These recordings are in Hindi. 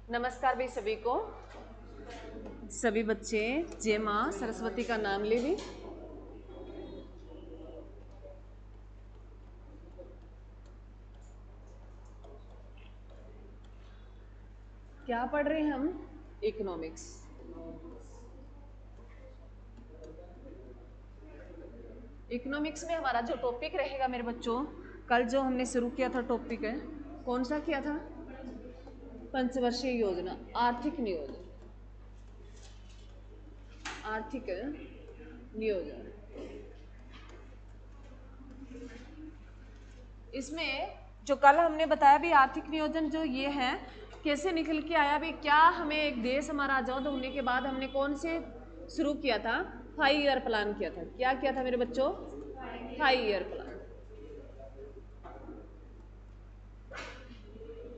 नमस्कार भी सभी को। सभी बच्चे जय माँ सरस्वती का नाम ले ली। क्या पढ़ रहे हैं हम? इकोनॉमिक्स। इकोनॉमिक्स में हमारा जो टॉपिक रहेगा मेरे बच्चों, कल जो हमने शुरू किया था टॉपिक है, कौन सा किया था? पंचवर्षीय योजना, आर्थिक नियोजन। आर्थिक नियोजन। इसमें जो कल हमने बताया भी आर्थिक नियोजन जो ये है कैसे निकल के आया भी, क्या हमें एक देश हमारा आजाद होने के बाद हमने कौन से शुरू किया था? 5 ईयर प्लान किया था। क्या किया था मेरे बच्चों? 5 ईयर प्लान।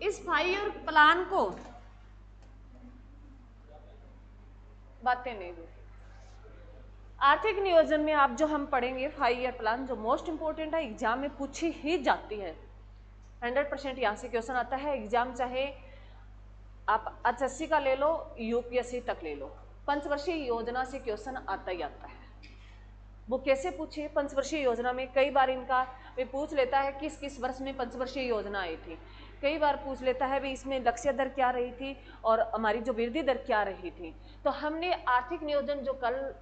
इस 5 ईयर प्लान को बातें नहीं दी। आर्थिक नियोजन में आप जो हम पढ़ेंगे 5 ईयर प्लान, जो मोस्ट इंपोर्टेंट है, एग्जाम में पूछी ही जाती है। 100% यहाँ से क्वेश्चन आता है एग्जाम, चाहे आप HSC का ले लो, UPSC तक ले लो, पंचवर्षीय योजना से क्वेश्चन आता ही आता है। वो कैसे पूछे? पंचवर्षीय योजना में कई बार इनका वे पूछ लेता है किस किस वर्ष में पंचवर्षीय योजना आई थी। कई बार पूछ लेता है भी इसमें लक्ष्य दर क्या रही थी और हमारी जो वृद्धि दर क्या रही थी। तो हमने आर्थिक नियोजन जो कल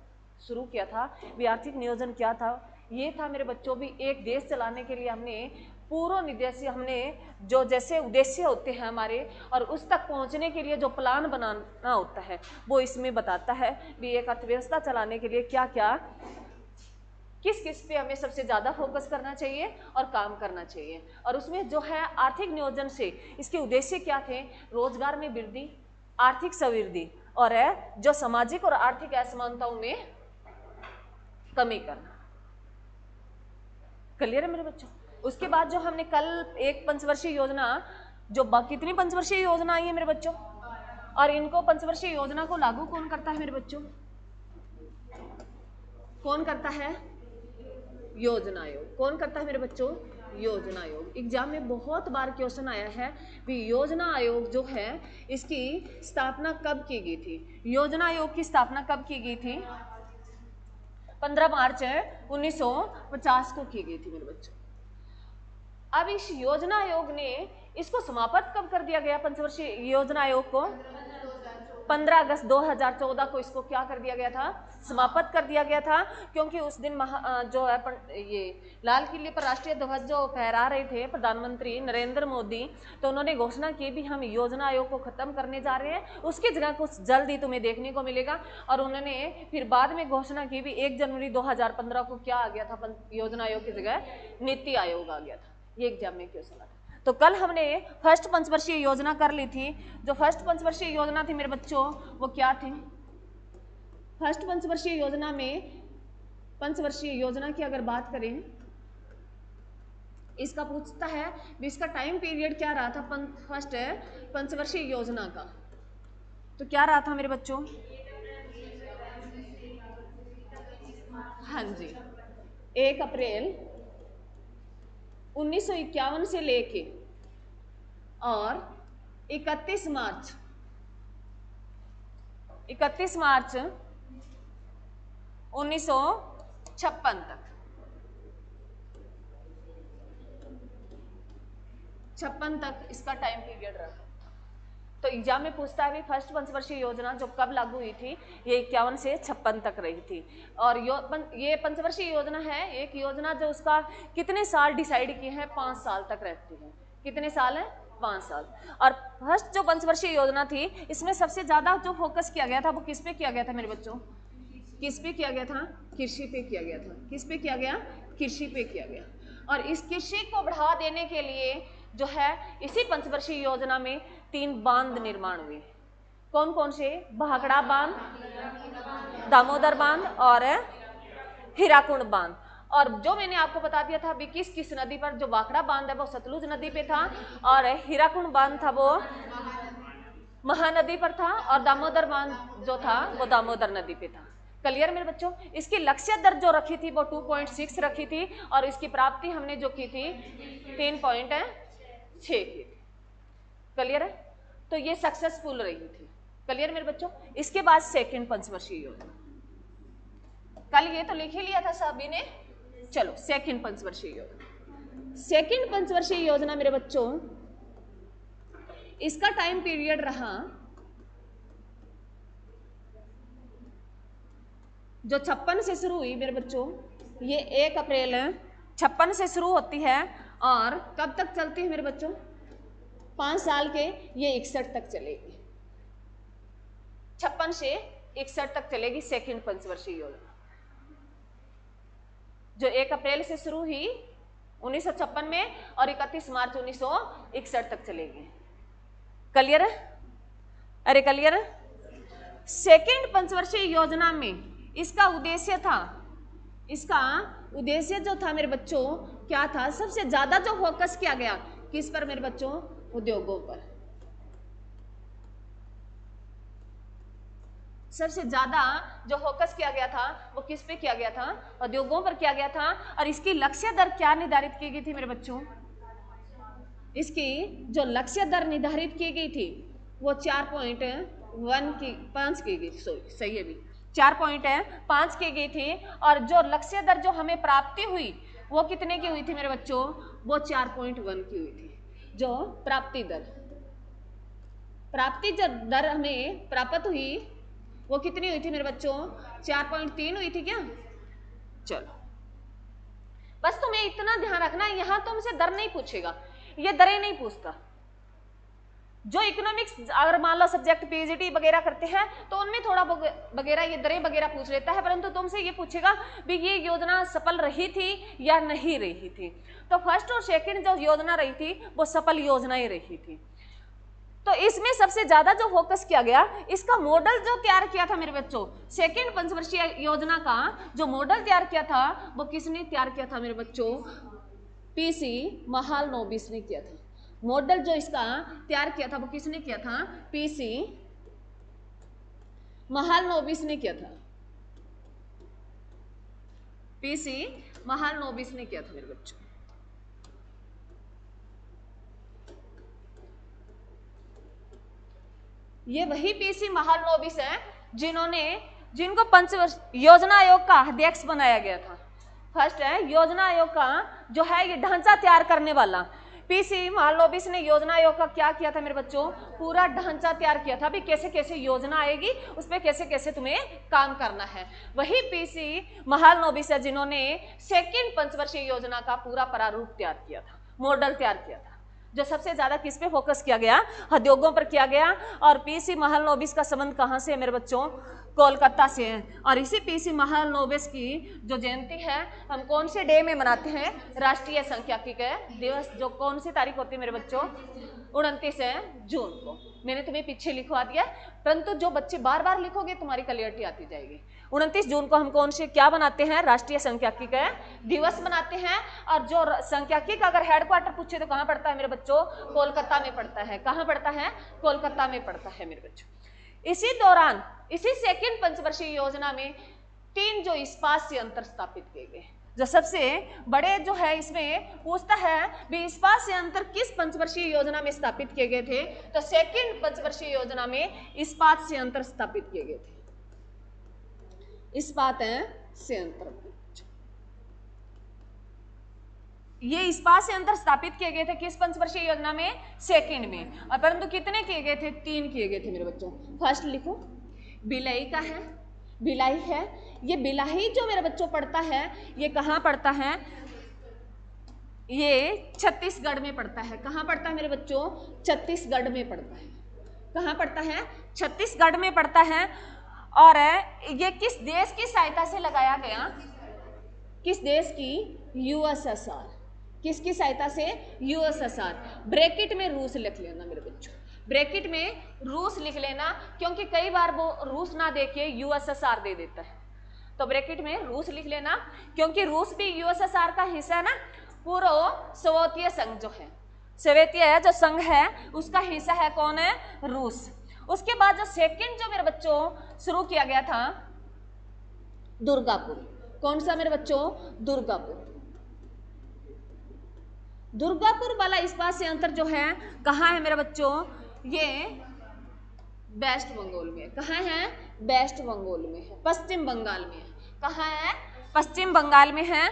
शुरू किया था, भी आर्थिक नियोजन क्या था? ये था मेरे बच्चों भी एक देश चलाने के लिए हमने पूर्व निर्देश, हमने जो जैसे उद्देश्य होते हैं हमारे और उस तक पहुंचने के लिए जो प्लान बनाना होता है वो इसमें बताता है भी एक अर्थव्यवस्था चलाने के लिए क्या क्या किस किस पे हमें सबसे ज़्यादा फोकस करना चाहिए और काम करना चाहिए। और उसमें जो है आर्थिक नियोजन से इसके उद्देश्य क्या थे? रोजगार में वृद्धि, आर्थिक समृद्धि और जो सामाजिक और आर्थिक असमानताओं में कमी करना। क्लियर है मेरे बच्चों? उसके बाद जो हमने कल एक पंचवर्षीय योजना, जो कितनी पंचवर्षीय योजना आई है मेरे बच्चों, और इनको पंचवर्षीय योजना को लागू कौन करता है मेरे बच्चों? कौन करता है? योजना आयोग। कौन करता है मेरे बच्चों? योजना आयोग। एग्जाम में बहुत बार क्वेश्चन आया है भी योजना आयोग जो है इसकी स्थापना कब की गई थी? योजना आयोग की स्थापना कब की गई थी? 15 मार्च 1950 को की गई थी मेरे बच्चों। अब इस योजना आयोग ने इसको समाप्त कब कर दिया गया? पंचवर्षीय योजना आयोग को 15 अगस्त 2014 को इसको क्या कर दिया गया था? समाप्त कर दिया गया था। क्योंकि उस दिन जो है ये लाल किले पर राष्ट्रीय ध्वज जो फहरा रहे थे प्रधानमंत्री नरेंद्र मोदी, तो उन्होंने घोषणा की भी हम योजना आयोग को खत्म करने जा रहे हैं, उसकी जगह कुछ जल्द ही तुम्हें देखने को मिलेगा। और उन्होंने फिर बाद में घोषणा की भी 1 जनवरी 2015 को क्या आ गया था? योजना आयोग की जगह नीति आयोग आ गया था। ये एग्जाम में क्वेश्चन आता है। तो कल हमने फर्स्ट पंचवर्षीय योजना कर ली थी। जो फर्स्ट पंचवर्षीय योजना थी मेरे बच्चों वो क्या थी? फर्स्ट पंचवर्षीय योजना में, पंचवर्षीय योजना की अगर बात करें, इसका पूछता है इसका टाइम पीरियड क्या रहा था फर्स्ट पंचवर्षीय योजना का? तो क्या रहा था मेरे बच्चों? हाँ जी, 1 अप्रैल 1951 से लेके और 31 मार्च 1956 तक, 56 तक इसका टाइम पीरियड रहा। तो एग्जाम में पूछता है फर्स्ट पंचवर्षीय योजना जो कब लागू हुई थी? ये 51 से 56 तक रही थी। और ये पंचवर्षीय योजना है, एक योजना जो उसका कितने साल डिसाइड किए हैं? 5 साल तक रहती है। कितने साल है? 5 साल। और फर्स्ट जो पंचवर्षीय योजना थी इसमें सबसे ज्यादा जो फोकस किया गया था वो किस पे किया गया था मेरे बच्चों? किस पे किया गया था? कृषि पे किया गया था। किस पे किया गया? कृषि पे किया गया। और इस कृषि को बढ़ावा देने के लिए जो है इसी पंचवर्षीय योजना में 3 बांध निर्माण हुए। कौन कौन से? भाखड़ा बांध, दामोदर बांध और हीराकुंड बांध। और जो मैंने आपको बता दिया था अभी किस किस नदी पर, जो भाखड़ा बांध है वो सतलुज नदी पे था और हीराकुंड बांध था वो महानदी पर था और दामोदर बांध जो था वो दामोदर नदी पे था। क्लियर मेरे बच्चों? इसकी लक्ष्य दर जो रखी थी वो 2.6 रखी थी और इसकी प्राप्ति हमने जो की थी 3.6 की थी। क्लियर है? तो ये सक्सेसफुल रही थी। क्लियर मेरे बच्चों। इसके बाद सेकंड पंचवर्षीय योजना, कल ये तो लिख ही लिया था सभी ने। चलो सेकंड पंचवर्षीय योजना। सेकंड पंचवर्षीय योजना मेरे बच्चों, इसका टाइम पीरियड रहा जो 56 से शुरू हुई मेरे बच्चों, ये 1 अप्रैल 56 से शुरू होती है और कब तक चलती है मेरे बच्चों, 5 साल के, ये 61 तक चलेगी। 56 से 61 तक चलेगी सेकंड पंचवर्षीय योजना, जो 1 अप्रैल से शुरू हुई 1956 में और 31 मार्च 1961 तक चलेगी। क्लियर है? अरे क्लियर है? सेकंड पंचवर्षीय योजना में इसका उद्देश्य था, इसका उद्देश्य जो था मेरे बच्चों क्या था, सबसे ज्यादा जो फोकस किया गया किस पर मेरे बच्चों, उद्योगों पर। सबसे ज्यादा जो फोकस किया गया था वो किस पे किया गया था, उद्योगों पर किया गया था। और इसकी लक्ष्य दर क्या निर्धारित की गई थी मेरे बच्चों, इसकी जो लक्ष्य दर निर्धारित की गई थी वो 4.5 की गई, सही है भी 4.5 की गई थी। और जो लक्ष्य दर जो हमें प्राप्ति हुई वो कितने की हुई थी मेरे बच्चों, वो 4.1 की हुई थी। जो प्राप्ति जो दर हमें प्राप्त हुई वो कितनी हुई थी मेरे बच्चों, 4.3 हुई थी क्या। चलो बस तुम्हें इतना ध्यान रखना, यहां तुमसे दर नहीं पूछेगा, ये दरें नहीं पूछता। जो इकोनॉमिक्स अगर मान लो सब्जेक्ट पीजीटी वगैरह करते हैं तो उनमें थोड़ा वगैरह ये दरें वगैरह पूछ लेता है, परंतु तुमसे ये पूछेगा भी ये योजना सफल रही थी या नहीं रही थी। तो फर्स्ट और सेकंड जो योजना रही थी वो सफल योजना ही रही थी। तो इसमें सबसे ज्यादा जो फोकस किया गया, इसका मॉडल जो तैयार किया था मेरे बच्चों, सेकंड पंचवर्षीय योजना का जो मॉडल तैयार किया था वो किसने तैयार किया था मेरे बच्चों, पीसी महालनोबिस ने किया था। मॉडल जो इसका तैयार किया था वो किसने किया था, पीसी महालनोबिस ने किया था। पीसी महालनोबिस ने किया था मेरे बच्चों। ये वही पीसी महालनोबिस है जिनको पंचवर्ष योजना आयोग का अध्यक्ष बनाया गया था। फर्स्ट है योजना आयोग का जो है ये ढांचा तैयार करने वाला, पीसी महालनोबिस ने योजना आयोग का क्या किया था मेरे बच्चों, पूरा ढांचा तैयार किया था भी कैसे कैसे योजना आएगी, उस पर कैसे कैसे तुम्हें काम करना है। वही पीसी महालनोबिस है जिन्होंने सेकंड पंचवर्षीय योजना का पूरा प्रारूप तैयार किया था, मॉडल तैयार किया था। जो सबसे ज्यादा किस पे फोकस किया गया, उद्योगों पर किया गया। और पीसी महालनोबिस का संबंध कहां से है मेरे बच्चों, कोलकाता से है। और इसी पीसी महालनोबिस की जो जयंती है हम कौन से डे में मनाते हैं, राष्ट्रीय सांख्यिकी दिवस, जो कौन सी तारीख होती है मेरे बच्चों, 29 जून को। मैंने तुम्हें पीछे लिखवा दिया, परंतु जो बच्चे बार बार लिखोगे तुम्हारी क्लियरिटी आती जाएगी। 29 जून को हम कौन से क्या बनाते हैं, राष्ट्रीय सांख्यिकी दिवस बनाते हैं। और जो सांख्यिकी का अगर हेडक्वार्टर पूछे तो कहाँ पड़ता है मेरे बच्चों, कोलकाता में पड़ता है। कहाँ पड़ता है, कोलकाता में पड़ता है मेरे बच्चों। इसी दौरान इसी सेकंड पंचवर्षीय योजना में 3 जो इस्पात संयंत्र स्थापित किए गए। जो सबसे बड़े जो है इसमें पूछता है भी इस्पात संयंत्र किस पंचवर्षीय योजना में स्थापित किए गए थे, तो सेकंड पंचवर्षीय योजना में इस्पात संयंत्र स्थापित किए गए थे। इस्पात संयंत्र, ये इस्पात संयंत्र स्थापित किए गए थे किस पंचवर्षीय योजना में, सेकंड में। और परंतु कितने किए गए थे, 3 किए गए थे मेरे बच्चों। फर्स्ट लिखो भिलाई का है, भिलाई है। ये भिलाई जो मेरे बच्चों पड़ता है ये कहाँ पड़ता है, ये छत्तीसगढ़ में पड़ता है। कहाँ पड़ता है मेरे बच्चों, छत्तीसगढ़ में पड़ता है। कहाँ पड़ता है, छत्तीसगढ़ में पड़ता है। और ये किस देश की सहायता से लगाया गया, किस देश की, यूएसएसआर। किसकी सहायता से, यूएसएसआर। ब्रैकेट में रूस लिख लेना मेरे बच्चों, ब्रैकेट में रूस लिख लेना, क्योंकि कई बार वो रूस ना देके यूएसएसआर दे देता है, तो ब्रैकेट में रूस लिख लेना, क्योंकि रूस भी यूएसएसआर का हिस्सा है ना। पूरा सोवियत संघ जो है, सोवियत जो संघ है उसका हिस्सा है कौन है, रूस। उसके बाद जो सेकंड जो मेरे बच्चों शुरू किया गया था, दुर्गापुर। कौन सा मेरे बच्चों, दुर्गापुर। दुर्गापुर वाला इस्पात संयंत्र जो है कहाँ है मेरे बच्चों, ये वेस्ट बंगाल में है। कहाँ है? वेस्ट बंगाल में है, पश्चिम बंगाल में है। कहाँ है? पश्चिम बंगाल में है।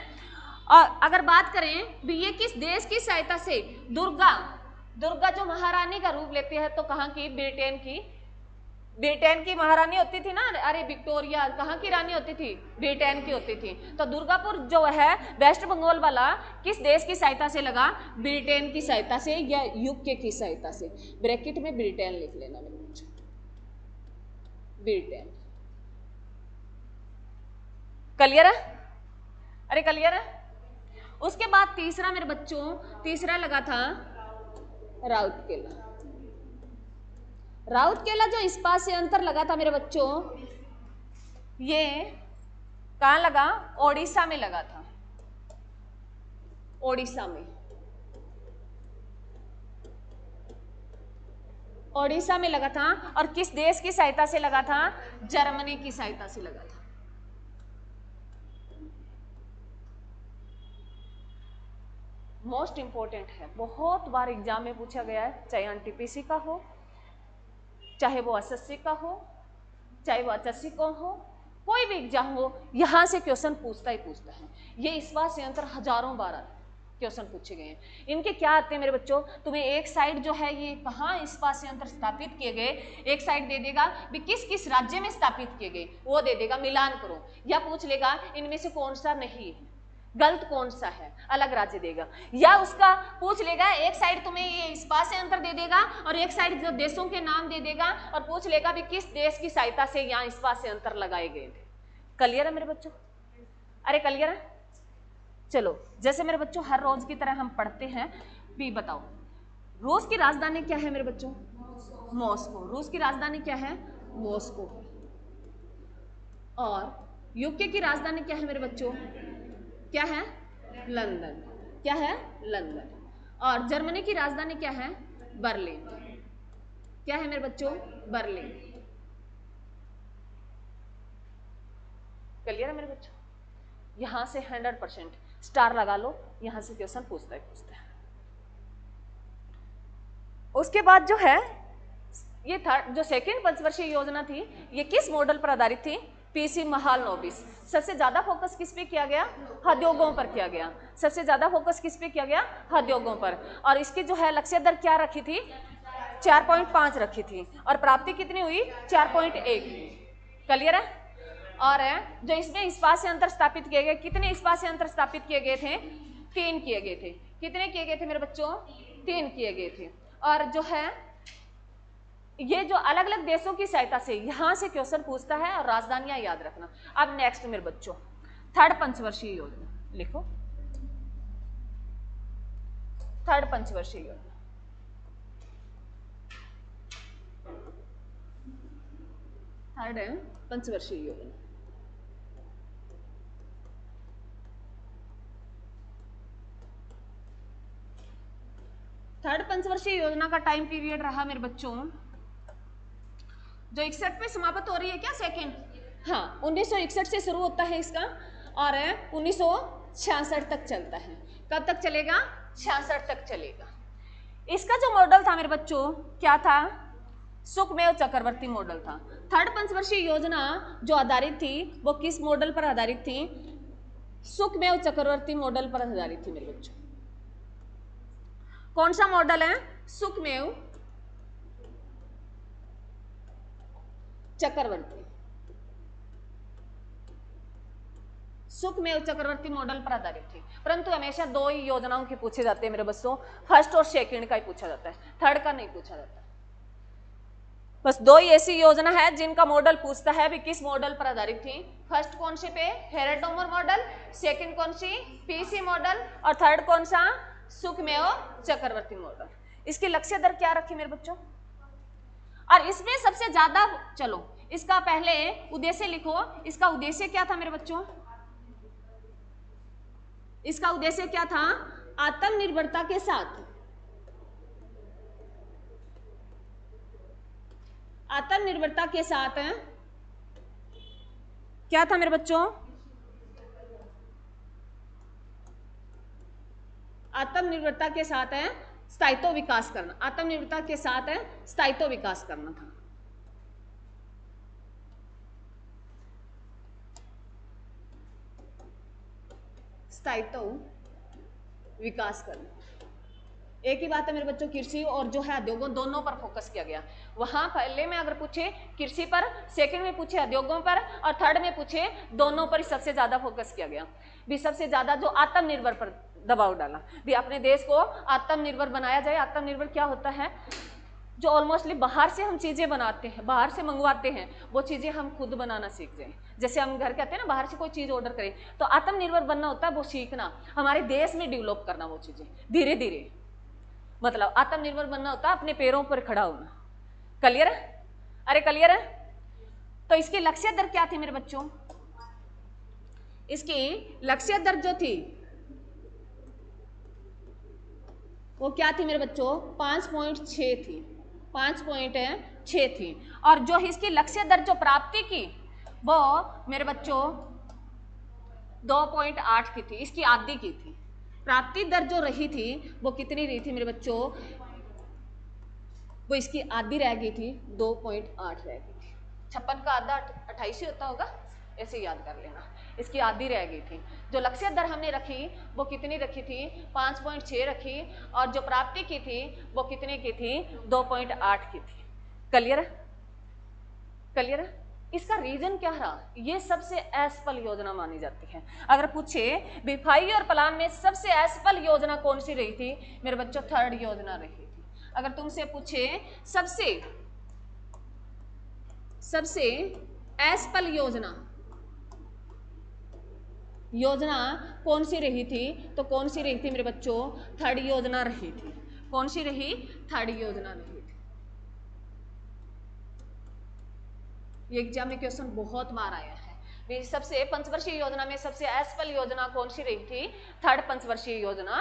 और अगर बात करें भी ये किस देश की सहायता से, दुर्गा जो महारानी का रूप लेती है, तो कहाँ की? ब्रिटेन की महारानी होती थी ना, अरे विक्टोरिया, कहाँ की रानी होती थी? ब्रिटेन की होती थी। तो दुर्गापुर जो है वेस्ट बंगाल वाला किस देश की सहायता से लगा? ब्रिटेन की सहायता से या यूके की सहायता से। ब्रैकेट में ब्रिटेन लिख लेना मेरे बच्चों, ब्रिटेन। क्लियर है? अरे क्लियर है? उसके बाद तीसरा मेरे बच्चों, तीसरा लगा था राउरकेला। राउरकेला जो इस्पात से अंतर लगा था मेरे बच्चों, ये कहाँ लगा? ओडिशा में लगा था, ओडिशा में। ओडिशा में लगा था। और किस देश की सहायता से लगा था? जर्मनी की सहायता से लगा था। मोस्ट इंपॉर्टेंट है, बहुत बार एग्जाम में पूछा गया है, चाहे एनटीपीसी का हो, चाहे वो एसएससी का हो, चाहे वो एचएससी का हो, कोई भी एग्जाम हो, यहां से क्वेश्चन पूछता ही पूछता है। ये इस्पात संयंत्र हजारों बार क्वेश्चन पूछे गए हैं। इनके क्या आते हैं मेरे बच्चों? तुम्हें एक साइड जो है ये कहाँ इस्पात संयंत्र स्थापित किए गए, एक साइड दे देगा भी किस किस राज्य में स्थापित किए गए, वो दे देगा, मिलान करो। या पूछ लेगा इनमें से कौन सा नहीं है, गलत कौन सा है, अलग राज्य देगा। या उसका पूछ लेगा, एक साइड तुम्हें ये इस्पात संयंत्र दे देगा और एक साइड जो देशों के नाम दे देगा और पूछ लेगा भी किस देश की सहायता से यहाँ इस्पात संयंत्र लगाए गए थे। क्लियर है मेरे बच्चों? अरे क्लियर है? चलो, जैसे मेरे बच्चों हर रोज की तरह हम पढ़ते हैं, भी बताओ रूस की राजधानी क्या है मेरे बच्चों? मॉस्को। रूस की राजधानी क्या है? मॉस्को। और यूके की राजधानी क्या है मेरे बच्चों? क्या है? लंदन। क्या है? लंदन। और जर्मनी की राजधानी क्या है? बर्लिन। क्या है मेरे बच्चों? बर्लिन। क्लियर है मेरे बच्चों? यहां से 100% स्टार लगा लो, यहां से क्वेश्चन पूछता है। उसके बाद जो है ये थर्ड जो सेकेंड पंचवर्षीय योजना थी, ये किस मॉडल पर आधारित थी? पीसी महालनोबिस। सबसे ज्यादा फोकस किस पे किया गया? उद्योगों पर किया गया। सबसे ज्यादा फोकस किस पे किया गया? उद्योगों पर। और इसकी जो है लक्ष्य दर क्या रखी थी? 4.5 रखी थी। और प्राप्ति कितनी हुई? 4.1। क्लियर है? और जो इसमें इस्पात संयंत्र स्थापित किए गए, कितने इस्पात संयंत्र स्थापित किए गए थे? 3 किए गए थे। कितने किए गए थे मेरे बच्चों? 3 किए गए थे। और जो है ये जो अलग अलग देशों की सहायता से यहां से क्वेश्चन पूछता है, और राजधानियां याद रखना। अब नेक्स्ट मेरे बच्चों थर्ड पंचवर्षीय योजना लिखो। थर्ड पंचवर्षीय योजना, थर्ड है पंचवर्षीय योजना। थर्ड पंचवर्षीय योजना का टाइम पीरियड रहा मेरे बच्चों, जो 61 में समाप्त हो रही है क्या? सेकेंड, हाँ 1961 से शुरू होता है इसका और 1966 तक चलता है। कब तक चलेगा? 66 तक चलेगा। इसका जो मॉडल था मेरे बच्चों क्या था? सुखमेव चक्रवर्ती मॉडल था। थर्ड पंचवर्षीय योजना जो आधारित थी वो किस मॉडल पर आधारित थी? सुखमेव चक्रवर्ती मॉडल पर आधारित थी मेरे बच्चों। कौन सा मॉडल है? सुखमेव चक्रवर्ती। सुखमेव चक्रवर्ती मॉडल पर आधारित थी। परंतु हमेशा 2 ही योजनाओं के पूछे जाते हैं मेरे बच्चों, फर्स्ट और सेकंड का ही पूछा जाता है, थर्ड का नहीं पूछा जाता। बस 2 ही ऐसी योजना है जिनका मॉडल पूछता है भी किस मॉडल पर आधारित थी। फर्स्ट कौन सी पे? हेरेडोमर मॉडल। सेकंड कौन सी? PC model. और थर्ड कौन सा? सुखमेव चक्रवर्ती मॉडल। इसकी लक्ष्य दर क्या रखी मेरे बच्चों? और इसमें सबसे ज्यादा, चलो इसका पहले उद्देश्य लिखो। इसका उद्देश्य क्या था मेरे बच्चों? इसका उद्देश्य क्या था? आत्मनिर्भरता के साथ, आत्मनिर्भरता के साथ क्या था मेरे बच्चों? आत्मनिर्भरता के साथ स्थायित्व विकास करना, आत्मनिर्भरता के साथ है स्थायित्व विकास करना था। स्थायित्व विकास करना, एक ही बात है मेरे बच्चों, कृषि और जो है उद्योगों दोनों पर फोकस किया गया। वहां पहले में अगर पूछे कृषि पर, सेकंड में पूछे उद्योगों पर, और थर्ड में पूछे दोनों पर सबसे ज्यादा फोकस किया गया। भी सबसे ज्यादा जो आत्मनिर्भर पर दबाव डाला, भी अपने देश को आत्मनिर्भर बनाया जाए। आत्मनिर्भर क्या होता है? जो ऑलमोस्टली बाहर से हम चीजें बनाते हैं, बाहर से मंगवाते हैं, वो चीजें हम खुद बनाना सीख जाएं। जैसे हम घर कहते हैं ना, बाहर से कोई चीज ऑर्डर करें, तो आत्मनिर्भर बनना होता है वो सीखना, हमारे देश में डेवलप करना वो चीजें धीरे धीरे। मतलब आत्मनिर्भर बनना होता है अपने पैरों पर खड़ा होना। क्लियर है? अरे क्लियर है? तो इसकी लक्ष्य दर क्या थी मेरे बच्चों? इसकी लक्ष्य दर जो थी वो क्या थी मेरे बच्चों? 5.6 थी, 5.6 थी। और जो इसकी लक्ष्य दर जो प्राप्ति की वो मेरे बच्चों 2.8 की थी, इसकी आधी की थी। प्राप्ति दर जो रही थी वो कितनी रही थी मेरे बच्चों? वो इसकी आधी रह गई थी, 2.8 रह गई थी। 56 का आधा 28 ही होता होगा, ऐसे याद कर लेना। इसकी आधी रह गई थी। जो लक्ष्य दर हमने रखी वो कितनी रखी थी? 5.6 रखी, और जो प्राप्ति की थी वो कितने की थी? 2.8 की थी। क्लियर है? क्लियर है? इसका रीजन क्या रहा? ये सबसे असफल योजना मानी जाती है। अगर पूछे विफाई और प्लान में सबसे असफल योजना कौन सी रही थी मेरे बच्चों? थर्ड योजना रही थी। अगर तुमसे पूछे सबसे असफल योजना कौन सी रही थी, तो कौन सी रही थी मेरे बच्चों? थर्ड योजना रही थी। कौन सी रही? थर्ड योजना रही थी। ये एग्जाम में क्वेश्चन बहुत बार आया है। सबसे पंचवर्षीय योजना में सबसे असफल योजना कौन सी रही थी? थर्ड पंचवर्षीय योजना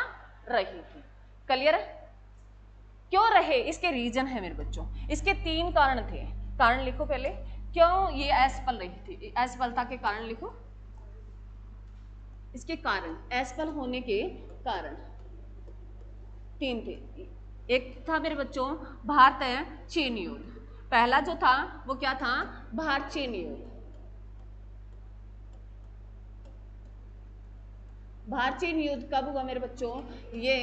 रही थी। क्लियर है? क्यों रहे? इसके रीजन है मेरे बच्चों। इसके 3 कारण थे। कारण लिखो पहले, क्यों ये असफल रही थी, असफलता के कारण लिखो। इसके कारण, असफल होने के कारण 3 थे। एक था मेरे बच्चों भारत चीन युद्ध। पहला जो था वो क्या था? भारत चीन युद्ध। भारत चीन युद्ध कब हुआ मेरे बच्चों? ये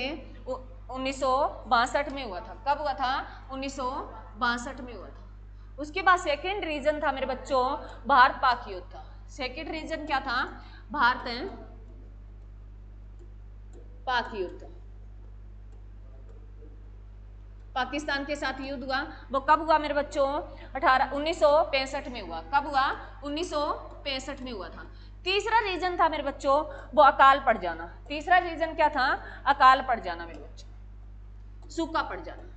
1962 में हुआ था। कब हुआ था? 1962 में हुआ था। उसके बाद सेकेंड रीजन था मेरे बच्चों भारत पाक युद्ध था। सेकेंड रीजन क्या था? भारत पाक युद्ध। पाकिस्तान के साथ युद्ध हुआ। वो कब हुआ मेरे बच्चों? 1965 में हुआ। कब हुआ? 1965 में हुआ था। तीसरा रीजन था मेरे बच्चों वो अकाल पड़ जाना। तीसरा रीजन क्या था? अकाल पड़ जाना मेरे बच्चों, सूखा पड़ जाना।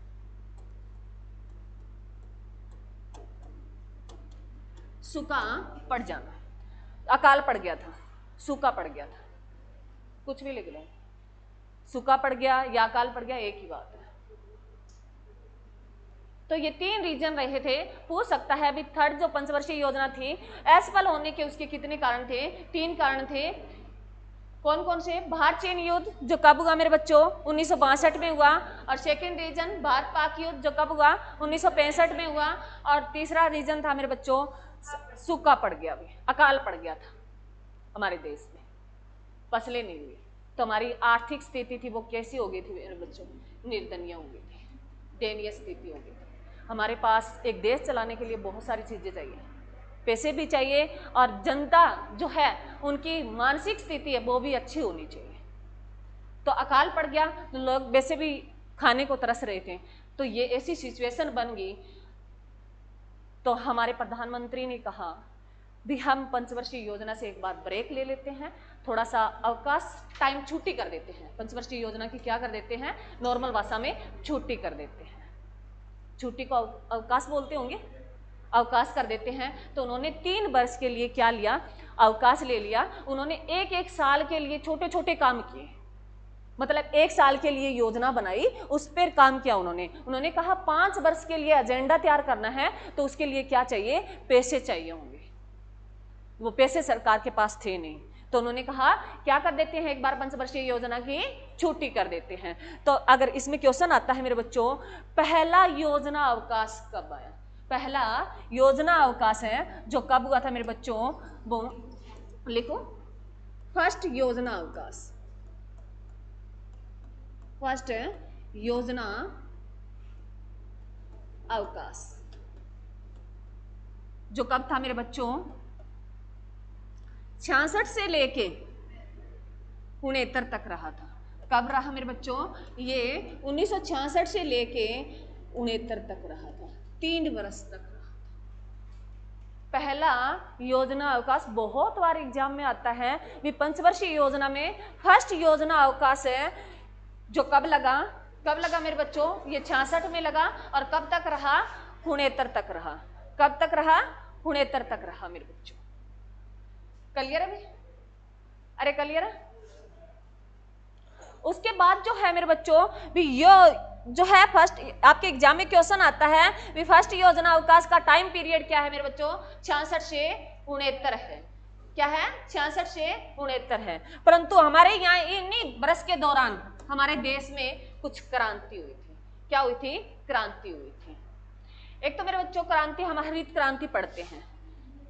सूखा पड़ जाना, अकाल पड़ गया था, सूखा पड़ गया था, कुछ भी लिख लो, सूखा पड़ गया या अकाल पड़ गया, एक ही बात है। तो ये 3 रीजन रहे थे। पूछ सकता है अभी थर्ड जो पंचवर्षीय योजना थी असफल होने के उसके कितने कारण थे? 3 कारण थे। कौन कौन से? भारत चीन युद्ध जो कब हुआ मेरे बच्चों? 1962 में हुआ। और सेकेंड रीजन भारत पाक युद्ध जो कब हुआ? 1965 में हुआ। और तीसरा रीजन था मेरे बच्चों सूखा पड़ गया, भी अकाल पड़ गया था हमारे देश में, फसलें नहीं हुई। तो हमारी आर्थिक स्थिति थी वो कैसी हो गई थी मेरे बच्चों? निर्दयनीय हो गई थी, दयनीय स्थिति हो गई थी। हमारे पास एक देश चलाने के लिए बहुत सारी चीजें चाहिए, पैसे भी चाहिए, और जनता जो है उनकी मानसिक स्थिति है वो भी अच्छी होनी चाहिए। तो अकाल पड़ गया तो लोग वैसे भी खाने को तरस रहे थे, तो ये ऐसी सिचुएशन बन गई। तो हमारे प्रधानमंत्री ने कहा भी हम पंचवर्षीय योजना से एक बार ब्रेक ले लेते हैं, थोड़ा सा अवकाश, टाइम छुट्टी कर देते हैं। पंचवर्षीय योजना की क्या कर देते हैं? नॉर्मल भाषा में छुट्टी कर देते हैं। छुट्टी को अवकाश बोलते होंगे, अवकाश कर देते हैं। तो उन्होंने 3 वर्ष के लिए क्या लिया? अवकाश ले लिया। उन्होंने एक साल के लिए छोटे छोटे काम किए, मतलब 1 साल के लिए योजना बनाई, उस पर काम किया उन्होंने कहा 5 वर्ष के लिए एजेंडा तैयार करना है तो उसके लिए क्या चाहिए? पैसे चाहिए होंगे। वो पैसे सरकार के पास थे नहीं, तो उन्होंने कहा क्या कर देते हैं, एक बार पंचवर्षीय योजना की छुट्टी कर देते हैं। तो अगर इसमें क्वेश्चन आता है मेरे बच्चों, पहला योजना अवकाश कब आया, पहला योजना अवकाश है जो कब हुआ था मेरे बच्चों, वो लिखो फर्स्ट योजना अवकाश, फर्स्ट योजना अवकाश जो कब था मेरे बच्चों, 66 से लेके 69 तक रहा था। कब रहा मेरे बच्चों, ये 1966 से लेके 69 तक रहा था, 3 वर्ष तक रहा था। पहला योजना अवकाश बहुत बार एग्जाम में आता है भी, पंचवर्षीय योजना में फर्स्ट योजना अवकाश है जो कब लगा मेरे बच्चों, ये 66 में लगा और कब तक रहा, 69 तक रहा। कब तक रहा, 69 तक रहा मेरे बच्चों। क्लियर है भाई, अरे क्लियर है। उसके बाद जो है मेरे बच्चों भी ये जो है फर्स्ट, आपके एग्जाम में क्वेश्चन आता है भी फर्स्ट योजना अवकाश का टाइम पीरियड क्या है मेरे बच्चों, 66 से 69 है। क्या है, 66 से 69 है। परंतु हमारे यहाँ इन्हीं वर्ष के दौरान हमारे देश में कुछ क्रांति हुई थी। क्या हुई थी, क्रांति हुई थी। एक तो मेरे बच्चों क्रांति, हम हरित क्रांति पढ़ते हैं।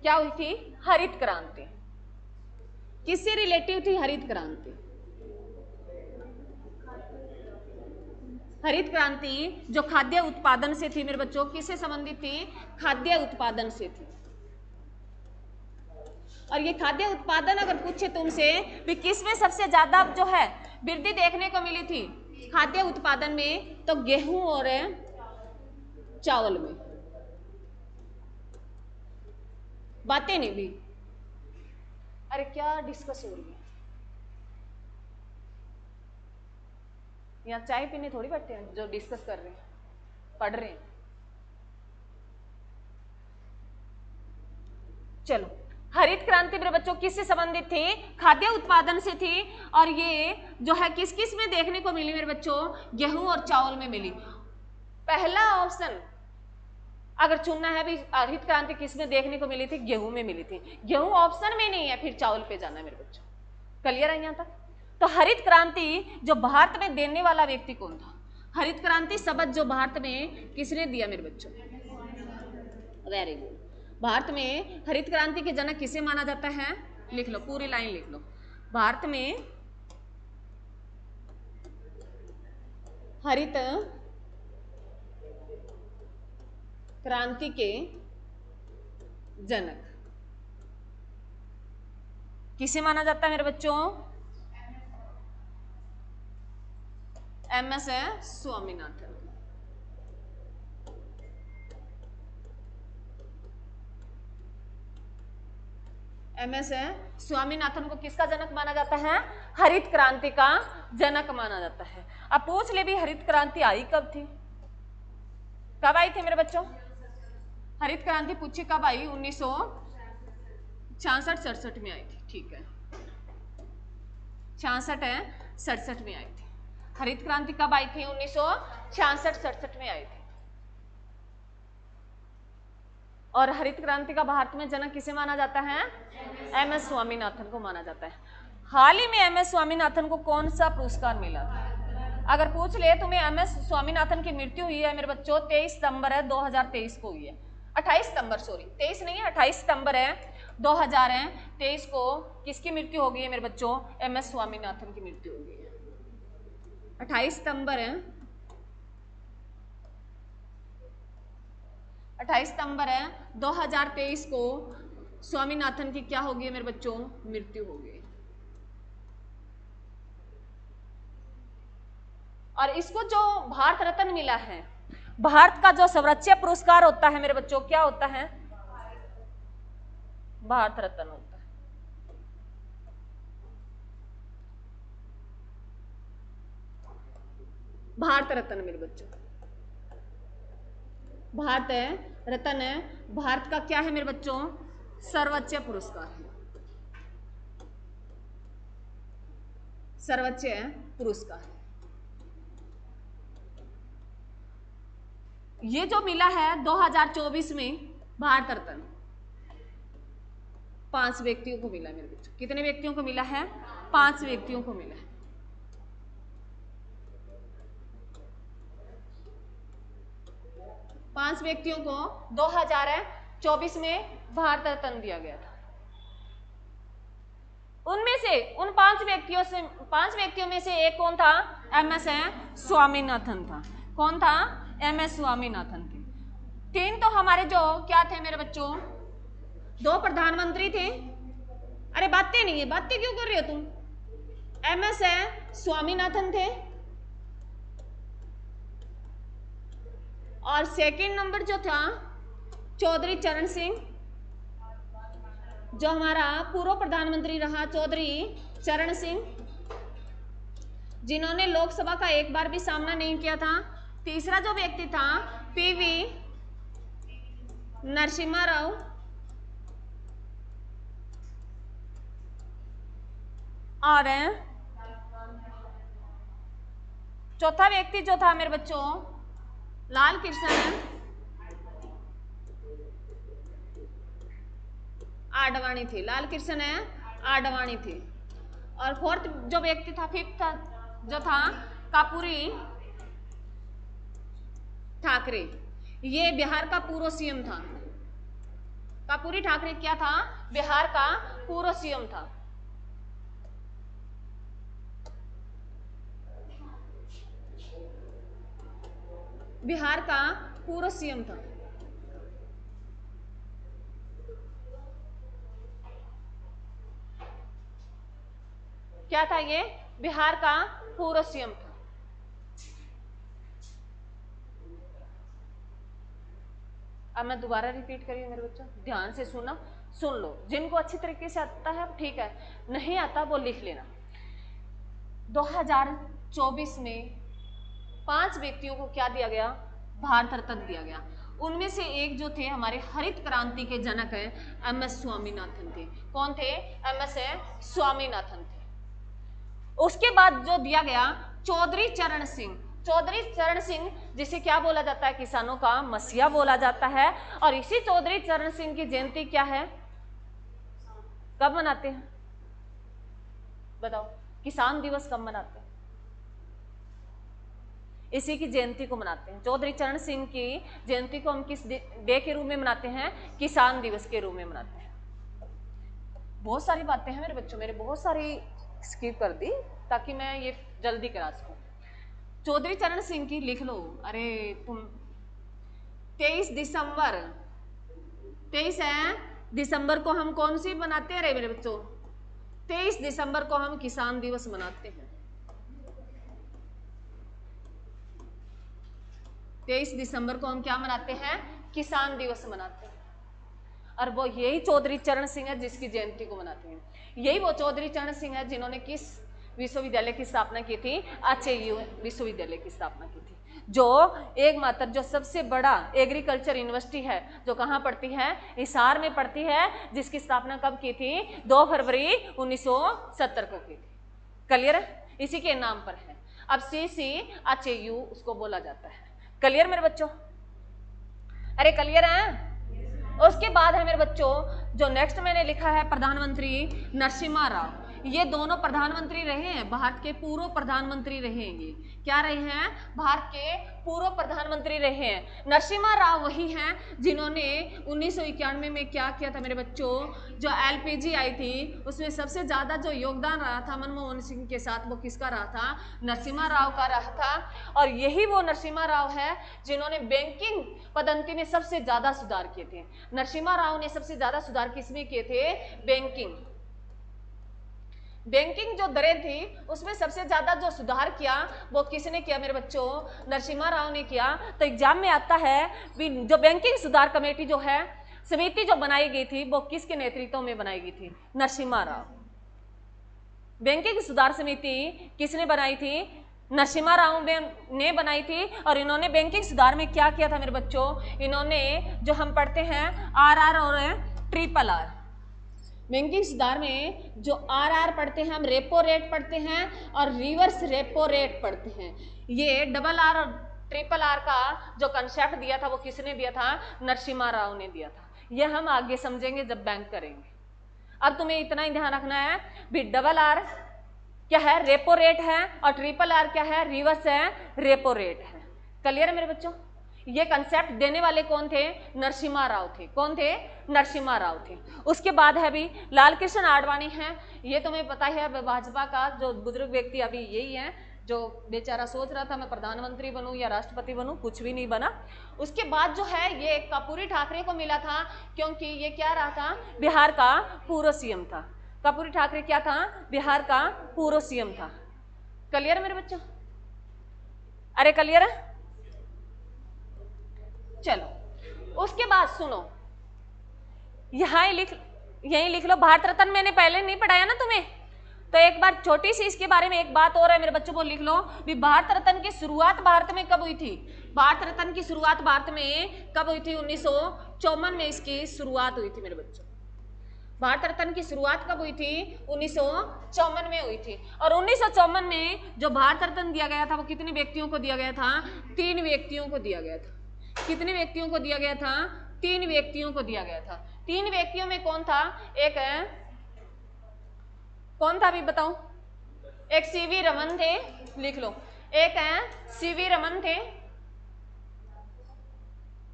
क्या हुई थी, हरित क्रांति। किससे रिलेटिव थी हरित क्रांति, हरित क्रांति जो खाद्य उत्पादन से थी मेरे बच्चों, किससे संबंधित थी, खाद्य उत्पादन से थी। और ये खाद्य उत्पादन अगर पूछे तुमसे भी किसमें सबसे ज्यादा जो है वृद्धि देखने को मिली थी खाद्य उत्पादन में, तो गेहूं और चावल में। बातें नहीं भी, अरे क्या डिस्कस हो रही है यहाँ, चाय पीने थोड़ी बैठे हैं जो डिस्कस कर रहे हैं, पढ़ रहे हैं। चलो, हरित क्रांति मेरे बच्चों किससे संबंधित थी, खाद्य उत्पादन से थी। और ये जो है किस किस में देखने को मिली मेरे बच्चों, गेहूं और चावल में मिली। पहला ऑप्शन अगर चुनना है भी, हरित क्रांति किस में देखने को मिली थी, गेहूं में मिली थी। गेहूं ऑप्शन में नहीं है, फिर चावल पे जाना है मेरे बच्चों। क्लियर है यहाँ तक। तो हरित क्रांति जो भारत में देने वाला व्यक्ति कौन था, हरित क्रांति शब्द जो भारत में किसने दिया मेरे बच्चों, वेरी गुड। भारत में हरित क्रांति के जनक किसे माना जाता है, लिख लो, पूरी लाइन लिख लो। भारत में हरित क्रांति के जनक किसे माना जाता है मेरे बच्चों, एमएस स्वामीनाथन। एमएस स्वामीनाथन को किसका जनक माना जाता है, हरित क्रांति का जनक माना जाता है। अब पूछ ले भी हरित क्रांति आई कब थी, कब आई थी मेरे बच्चों, हरित क्रांति पूछी कब आई, 1966-67 में आई थी। ठीक है, 66-67 में आई थी। हरित क्रांति कब आई थी, 1966-67 में आई थी। और हरित क्रांति का भारत में जनक किसे माना जाता है, एमएस स्वामीनाथन को माना जाता है। हाल ही में एमएस स्वामीनाथन को कौन सा पुरस्कार मिला था, अगर पूछ ले तुम्हें, एमएस स्वामीनाथन की मृत्यु हुई है मेरे बच्चों 23 सितंबर है 2023 को हुई है, 28 सितंबर, सॉरी 23 नहीं है, 28 सितंबर है 2023 को किसकी मृत्यु हो गई है मेरे बच्चों, एमएस स्वामीनाथन की मृत्यु हो गई है। 28 सितंबर है, 28 सितंबर है 2023 को स्वामीनाथन की क्या हो गई मेरे बच्चों, मृत्यु हो गई। और इसको जो भारत रत्न मिला है, भारत का जो सर्वोच्च पुरस्कार होता है मेरे बच्चों, क्या होता है, भारत रत्न होता है। भारत रत्न मेरे बच्चों, भारत रत्न है, भारत का क्या है मेरे बच्चों, सर्वोच्च पुरस्कार है, सर्वोच्च पुरस्कार है। ये जो मिला है 2024 में भारत रत्न, 5 व्यक्तियों को मिला है मेरे बच्चों। कितने व्यक्तियों को मिला है? 5 व्यक्तियों को मिला है। पांच व्यक्तियों को 2024 में भारत रत्न दिया गया था। उनमें से उन 5 व्यक्तियों में से एक कौन था? MS स्वामीनाथन था। कौन था? MS स्वामीनाथन थे। 3 तो हमारे जो क्या थे मेरे बच्चों? 2 प्रधानमंत्री थे। अरे बातें नहीं है, बातें क्यों कर रहे हो तुम? MS स्वामीनाथन थे और सेकंड नंबर जो था चौधरी चरण सिंह, जो हमारा पूर्व प्रधानमंत्री रहा चौधरी चरण सिंह, जिन्होंने लोकसभा का एक बार भी सामना नहीं किया था। तीसरा जो व्यक्ति था PV नरसिम्हा राव, और चौथा व्यक्ति जो था मेरे बच्चों लाल कृष्ण आडवाणी थे। लाल कृष्ण आडवाणी थे। और फोर्थ जो व्यक्ति था, फिफ्थ जो था कर्पूरी ठाकरे, ये बिहार का पूर्व CM था। कर्पूरी ठाकरे क्या था? बिहार का पूर्व CM था। बिहार का पूर्व CM था। क्या था ये? बिहार का पूर्व CM था। अब मैं दोबारा रिपीट करिए मेरे बच्चों, ध्यान से सुना, सुन लो। जिनको अच्छी तरीके से आता है ठीक है, नहीं आता वो लिख लेना। 2024 में 5 व्यक्तियों को क्या दिया गया? भारत रत्न दिया गया। उनमें से एक जो थे हमारे हरित क्रांति के जनक है MS स्वामीनाथन थे। कौन थे? MS स्वामीनाथन थे। उसके बाद जो दिया गया चौधरी चरण सिंह। चौधरी चरण सिंह जिसे क्या बोला जाता है? किसानों का मसीहा बोला जाता है। और इसी चौधरी चरण सिंह की जयंती क्या है? कब मनाते हैं बताओ? किसान दिवस कब मनाते हैं? इसी की जयंती को मनाते हैं। चौधरी चरण सिंह की जयंती को हम किस डे के रूप में मनाते हैं? किसान दिवस के रूप में मनाते हैं। बहुत सारी बातें हैं मेरे बच्चों, मैंने बहुत सारी स्किप कर दी ताकि मैं ये जल्दी करा सकूं। चौधरी चरण सिंह की लिख लो। अरे तुम 23 दिसंबर को हम कौन सी मनाते हैं? अरे मेरे बच्चों 23 दिसंबर को हम किसान दिवस मनाते हैं। 23 दिसंबर को हम क्या मनाते हैं? किसान दिवस मनाते हैं। और वो यही चौधरी चरण सिंह है जिसकी जयंती को मनाते हैं। यही वो चौधरी चरण सिंह है जिन्होंने किस विश्वविद्यालय की स्थापना की थी? ACU विश्वविद्यालय की स्थापना की थी, जो एकमात्र जो सबसे बड़ा एग्रीकल्चर यूनिवर्सिटी है, जो कहाँ पड़ती है? हिसार में पड़ती है, जिसकी स्थापना कब की थी? 2 फरवरी 1970 को की थी। क्लियर है? इसी के नाम पर है। अब ACU उसको बोला जाता है। क्लियर मेरे बच्चों? अरे क्लियर है? उसके बाद है मेरे बच्चों जो नेक्स्ट मैंने लिखा है प्रधानमंत्री नरसिम्हा राव। ये दोनों प्रधानमंत्री रहे हैं, भारत के पूर्व प्रधानमंत्री रहे हैं। ये क्या रहे हैं? भारत के पूर्व प्रधानमंत्री रहे हैं। नरसिम्हा राव वही हैं जिन्होंने 1991 में क्या किया था मेरे बच्चों? जो LPG आई थी उसमें सबसे ज्यादा जो योगदान रहा था मनमोहन सिंह के साथ, वो किसका रहा था? नरसिम्हा राव का रहा था। और यही वो नरसिम्हा राव है जिन्होंने बैंकिंग पद्धति में सबसे ज्यादा सुधार किए थे। नरसिम्हा राव ने सबसे ज्यादा सुधार किसमें किए थे? बैंकिंग जो दरें थी उसमें सबसे ज्यादा जो सुधार किया वो किसने किया मेरे बच्चों? नरसिम्हा राव ने किया। तो एग्जाम में आता है जो बैंकिंग सुधार कमेटी जो है, समिति जो बनाई गई थी, वो किसके नेतृत्व में बनाई गई थी? नरसिम्हा राव। बैंकिंग सुधार समिति किसने बनाई थी? नरसिम्हा राव ने बनाई थी। और इन्होंने बैंकिंग सुधार में क्या किया था मेरे बच्चों? इन्होंने जो हम पढ़ते हैं RR और RRR, बैंकिंग सुधार में जो RR पढ़ते हैं हम, रेपो रेट पढ़ते हैं और रिवर्स रेपो रेट पढ़ते हैं। ये RR और RRR का जो कंसेप्ट दिया था वो किसने दिया था? नरसिम्हा राव ने दिया था। ये हम आगे समझेंगे जब बैंक करेंगे। अब तुम्हें इतना ही ध्यान रखना है भी डबल आर क्या है, रेपो रेट है, और ट्रिपल आर क्या है, रिवर्स है रेपो रेट है। क्लियर है मेरे बच्चों? ये कंसेप्ट देने वाले कौन थे? नरसिम्हा राव थे। कौन थे? नरसिम्हा राव थे। उसके बाद है भी लाल कृष्ण आडवाणी है, ये तुम्हें पता है भाजपा का जो बुजुर्ग व्यक्ति अभी यही है, जो बेचारा सोच रहा था मैं प्रधानमंत्री बनूं या राष्ट्रपति बनूं, कुछ भी नहीं बना। उसके बाद जो है ये कर्पूरी ठाकरे को मिला था, क्योंकि ये क्या रहा था, बिहार का पूर्व सीएम था। कर्पूरी ठाकरे क्या था? बिहार का पूर्व सीएम था। क्लियर है मेरे बच्चों? अरे क्लियर है? चलो उसके बाद सुनो, यहां यही लिख लो, भारत रत्न मैंने पहले नहीं पढ़ाया ना तुम्हें, तो एक बार छोटी सी इसके बारे में एक बात और है मेरे बच्चों को, लिख लो भी भारत रत्न की शुरुआत भारत में कब हुई थी? भारत रत्न की शुरुआत भारत में कब हुई थी? 1954 में इसकी शुरुआत हुई थी मेरे बच्चों। भारत रत्न की शुरुआत कब हुई थी? 1954 में हुई थी। और 1954 में जो भारत रत्न दिया गया था वो कितने व्यक्तियों को दिया गया था? 3 व्यक्तियों को दिया गया था। कितने व्यक्तियों को दिया गया था? 3 व्यक्तियों को दिया गया था। 3 व्यक्तियों में कौन था? एक है, कौन था अभी बताओ? एक सीवी रमन थे, लिख लो, एक है सीवी रमन थे,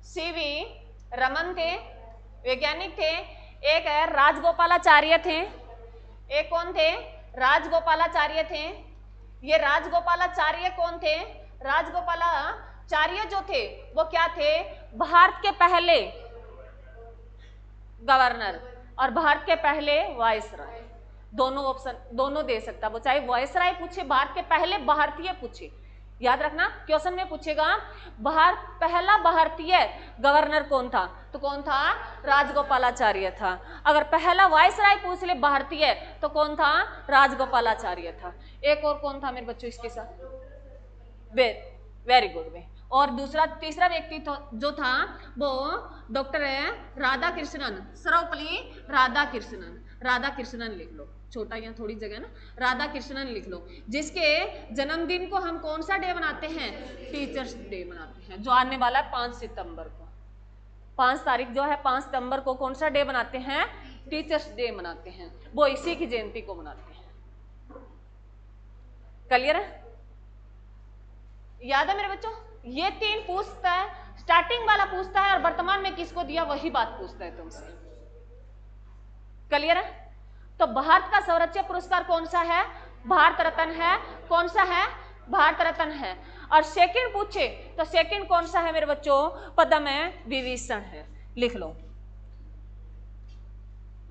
सीवी रमन थे, वैज्ञानिक थे। एक है राजगोपालाचार्य थे। एक कौन थे? राजगोपालाचार्य थे। ये राजगोपालाचार्य कौन थे? राजगोपालाचार्य जो थे वो क्या थे? भारत के पहले गवर्नर और भारत के पहले वायसराय। दोनों ऑप्शन दोनों दे सकता, वो चाहे वायसराय पूछे, भारत के पहले भारतीय पूछे, याद रखना क्वेश्चन में पूछेगा पहला भारतीय गवर्नर कौन था, तो कौन था? राजगोपालाचार्य था। अगर पहला वायसराय पूछ ले भारतीय तो कौन था? राजगोपालाचार्य था। एक और कौन था मेरे बच्चों इसके साथ? Very good way. और दूसरा तीसरा व्यक्ति जो था वो डॉक्टर राधा कृष्णन, सर्वपल्ली राधा कृष्णन। राधा कृष्णन लिख लो, छोटा यहाँ थोड़ी जगह ना, राधा कृष्णन लिख लो, जिसके जन्मदिन को हम कौन सा डे मनाते हैं? टीचर्स डे मनाते हैं, जो आने वाला है 5 सितंबर को। 5 तारीख जो है 5 सितंबर को कौन सा डे मनाते हैं? टीचर्स डे मनाते हैं, वो इसी की जयंती को मनाते हैं। क्लियर है? याद है मेरे बच्चों? ये 3 पूछता है, स्टार्टिंग वाला पूछता है और वर्तमान में किसको दिया वही बात पूछता है तुमसे। क्लियर है? तो भारत का सर्वोच्च पुरस्कार कौन सा है? भारत रत्न है। कौन सा है? भारत रत्न है। और सेकंड पूछे तो सेकंड कौन सा है मेरे बच्चों? पद्म विभूषण है। लिख लो,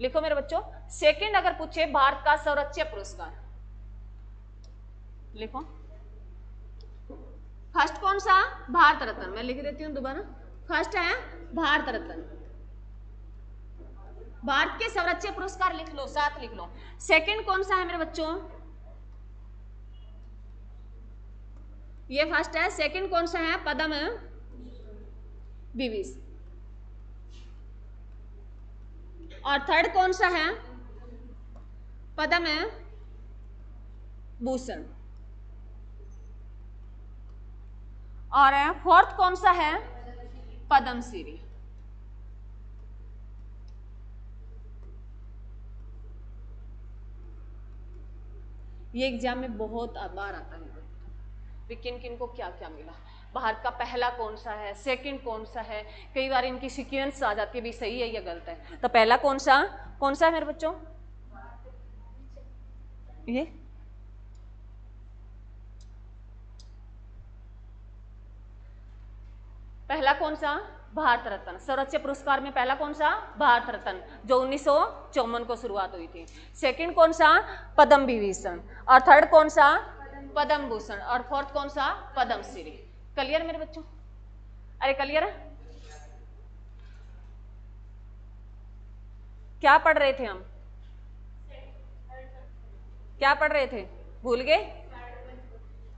लिखो मेरे बच्चों, सेकंड अगर पूछे भारत का सर्वोच्च पुरस्कार लिखो। फर्स्ट कौन सा? भारत रत्न। मैं लिख देती हूं दोबारा, फर्स्ट है भारत रत्न। भारत के सर्वोच्च पुरस्कार लिख लो, साथ लिख लो। सेकंड कौन सा है मेरे बच्चों? ये फर्स्ट है, सेकंड कौन सा है? पद्म विभूषण। और थर्ड कौन सा है? पद्म भूषण। और फोर्थ कौन सा है? पद्मश्री। ये एग्जाम में बहुत बार आता है किन किन को क्या क्या मिला, भारत का पहला कौन सा है, सेकंड कौन सा है, कई बार इनकी सीक्वेंस आ जाती है भी सही है या गलत है। तो पहला कौन सा है मेरे बच्चों? ये पहला कौन सा? भारत रत्न। सर्वोच्च पुरस्कार में पहला कौन सा? भारत रत्न, जो 1954 को शुरुआत हुई थी। सेकंड कौन सा? पद्म विभूषण। और थर्ड कौन सा? पद्म भूषण। और फोर्थ कौन सा? पद्मश्री। क्लियर मेरे बच्चों? अरे क्लियर है? क्या पढ़ रहे थे हम? क्या पढ़ रहे थे? भूल गए?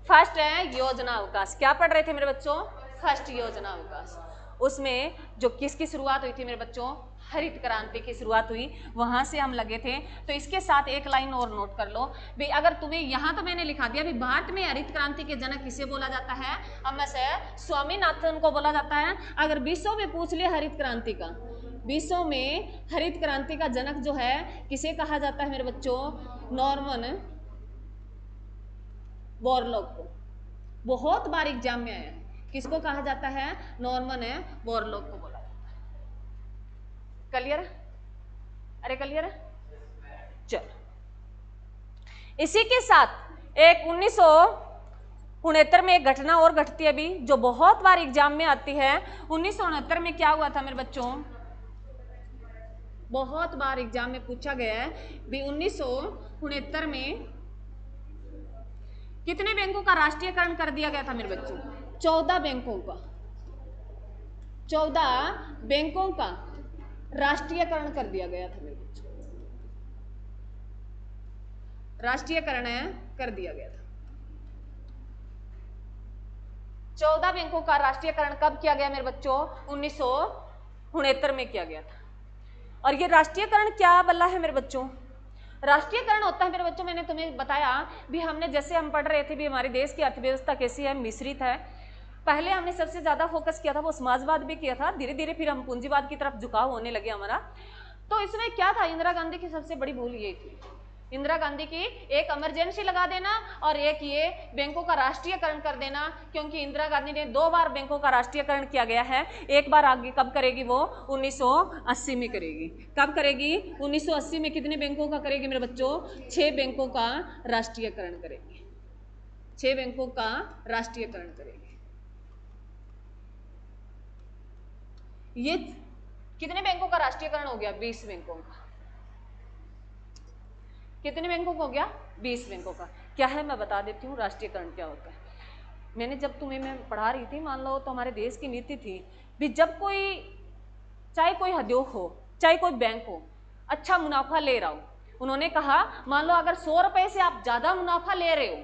फर्स्ट है योजना अवकाश। क्या पढ़ रहे थे मेरे बच्चों? फर्स्ट योजना अवकाश। उसमें जो किसकी शुरुआत हुई थी मेरे बच्चों? हरित क्रांति की शुरुआत हुई, वहां से हम लगे थे। तो इसके साथ एक लाइन और नोट कर लो भी, अगर तुम्हें यहां तो मैंने लिखा दिया भी भारत में हरित क्रांति के जनक किसे बोला जाता है? हम में से स्वामीनाथन को बोला जाता है। अगर विश्व में पूछ लिया हरित क्रांति का विश्व में हरित क्रांति का जनक जो है किसे कहा जाता है मेरे बच्चों? नॉर्मन बोरलॉग को। बहुत बार एग्जाम में आया है। किसको कहा जाता है? नॉर्मन बोरलॉग को बोला जाता है। क्लियर है? अरे क्लियर है? चलो, इसी के साथ एक 1969 में एक घटना और घटती है अभी, जो बहुत बार एग्जाम में आती है। 1969 में क्या हुआ था मेरे बच्चों? बहुत बार एग्जाम में पूछा गया है भी 1969 में कितने बैंकों का राष्ट्रीयकरण कर दिया गया था मेरे बच्चों? 14 बैंकों का। 14 बैंकों का राष्ट्रीयकरण कर दिया गया था मेरे बच्चों। राष्ट्रीयकरण कर दिया गया था। 14 बैंकों का राष्ट्रीयकरण कब किया गया मेरे बच्चों? 1969 में किया गया था। और ये राष्ट्रीयकरण क्या बल्ला है मेरे बच्चों? राष्ट्रीयकरण होता है मेरे बच्चों, मैंने तुम्हें बताया भी, हमने जैसे हम पढ़ रहे थे भी हमारे देश की अर्थव्यवस्था कैसी है, मिश्रित है। पहले हमने सबसे ज्यादा फोकस किया था वो समाजवाद भी किया था, धीरे धीरे फिर हम पूंजीवाद की तरफ झुकाव होने लगे हमारा। तो इसमें क्या था, इंदिरा गांधी की सबसे बड़ी भूल ये थी, इंदिरा गांधी की एक इमरजेंसी लगा देना और एक ये बैंकों का राष्ट्रीयकरण कर देना। क्योंकि इंदिरा गांधी ने 2 बार बैंकों का राष्ट्रीयकरण किया गया है। एक बार आगे कब करेगी वो? 1980 में करेगी। कब करेगी? 1980 में कितने बैंकों का करेगी मेरे बच्चों? 6 बैंकों का राष्ट्रीयकरण करेगी। 6 बैंकों का राष्ट्रीयकरण करेगी। ये कितने बैंकों का राष्ट्रीयकरण हो गया? 20 बैंकों का। कितने बैंकों का हो गया? 20 बैंकों का। क्या है मैं बता देती हूँ राष्ट्रीयकरण क्या होता है। मैंने जब तुम्हें मैं पढ़ा रही थी, मान लो तो हमारे देश की नीति थी भी, जब कोई, चाहे कोई उद्योग हो चाहे कोई बैंक हो, अच्छा मुनाफा ले रहा हो, उन्होंने कहा मान लो अगर 100 रुपए से आप ज्यादा मुनाफा ले रहे हो,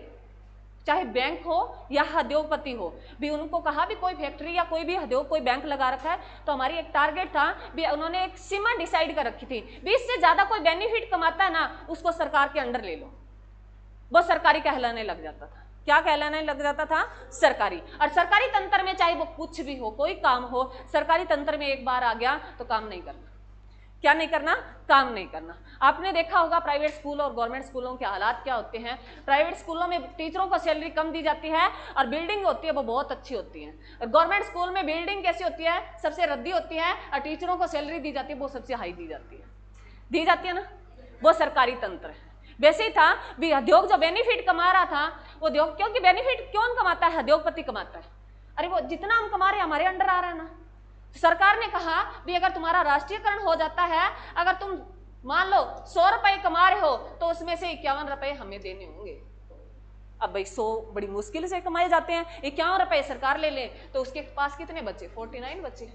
चाहे बैंक हो या उद्योगपति हो, भी उनको कहा भी कोई फैक्ट्री या कोई भी उद्योग कोई बैंक लगा रखा है तो हमारी एक टारगेट था भी, उन्होंने एक सीमा डिसाइड कर रखी थी भी, इससे ज्यादा कोई बेनिफिट कमाता है ना उसको सरकार के अंडर ले लो। वो सरकारी कहलाने लग जाता था। क्या कहलाने लग जाता था? सरकारी। और सरकारी तंत्र में चाहे वो कुछ भी हो, कोई काम हो, सरकारी तंत्र में एक बार आ गया तो काम नहीं करना। क्या नहीं करना? काम नहीं करना। आपने देखा होगा प्राइवेट स्कूल और गवर्नमेंट स्कूलों के हालात क्या होते हैं। प्राइवेट स्कूलों में टीचरों को सैलरी कम दी जाती है और बिल्डिंग होती है वो बहुत अच्छी होती है। और गवर्नमेंट स्कूल में बिल्डिंग कैसी होती है? सबसे रद्दी होती है और टीचरों को सैलरी दी जाती है वो सबसे हाई दी जाती है ना। वो सरकारी तंत्र है। वैसे ही था भी, उद्योग जो बेनिफिट कमा रहा था वो उद्योग, क्योंकि बेनिफिट कौन कमाता है? उद्योगपति कमाता है। अरे वो जितना हम कमा रहे हैं हमारे अंडर आ रहा है ना। सरकार ने कहा भी अगर तुम्हारा राष्ट्रीयकरण हो जाता है, अगर तुम मान लो 100 रुपए कमा रहे हो तो उसमें से 51 रुपए हमें देने होंगे। अब भाई 100 बड़ी मुश्किल से कमाए जाते हैं, 51 रुपए सरकार ले ले तो उसके पास कितने बचे? 49 बचे।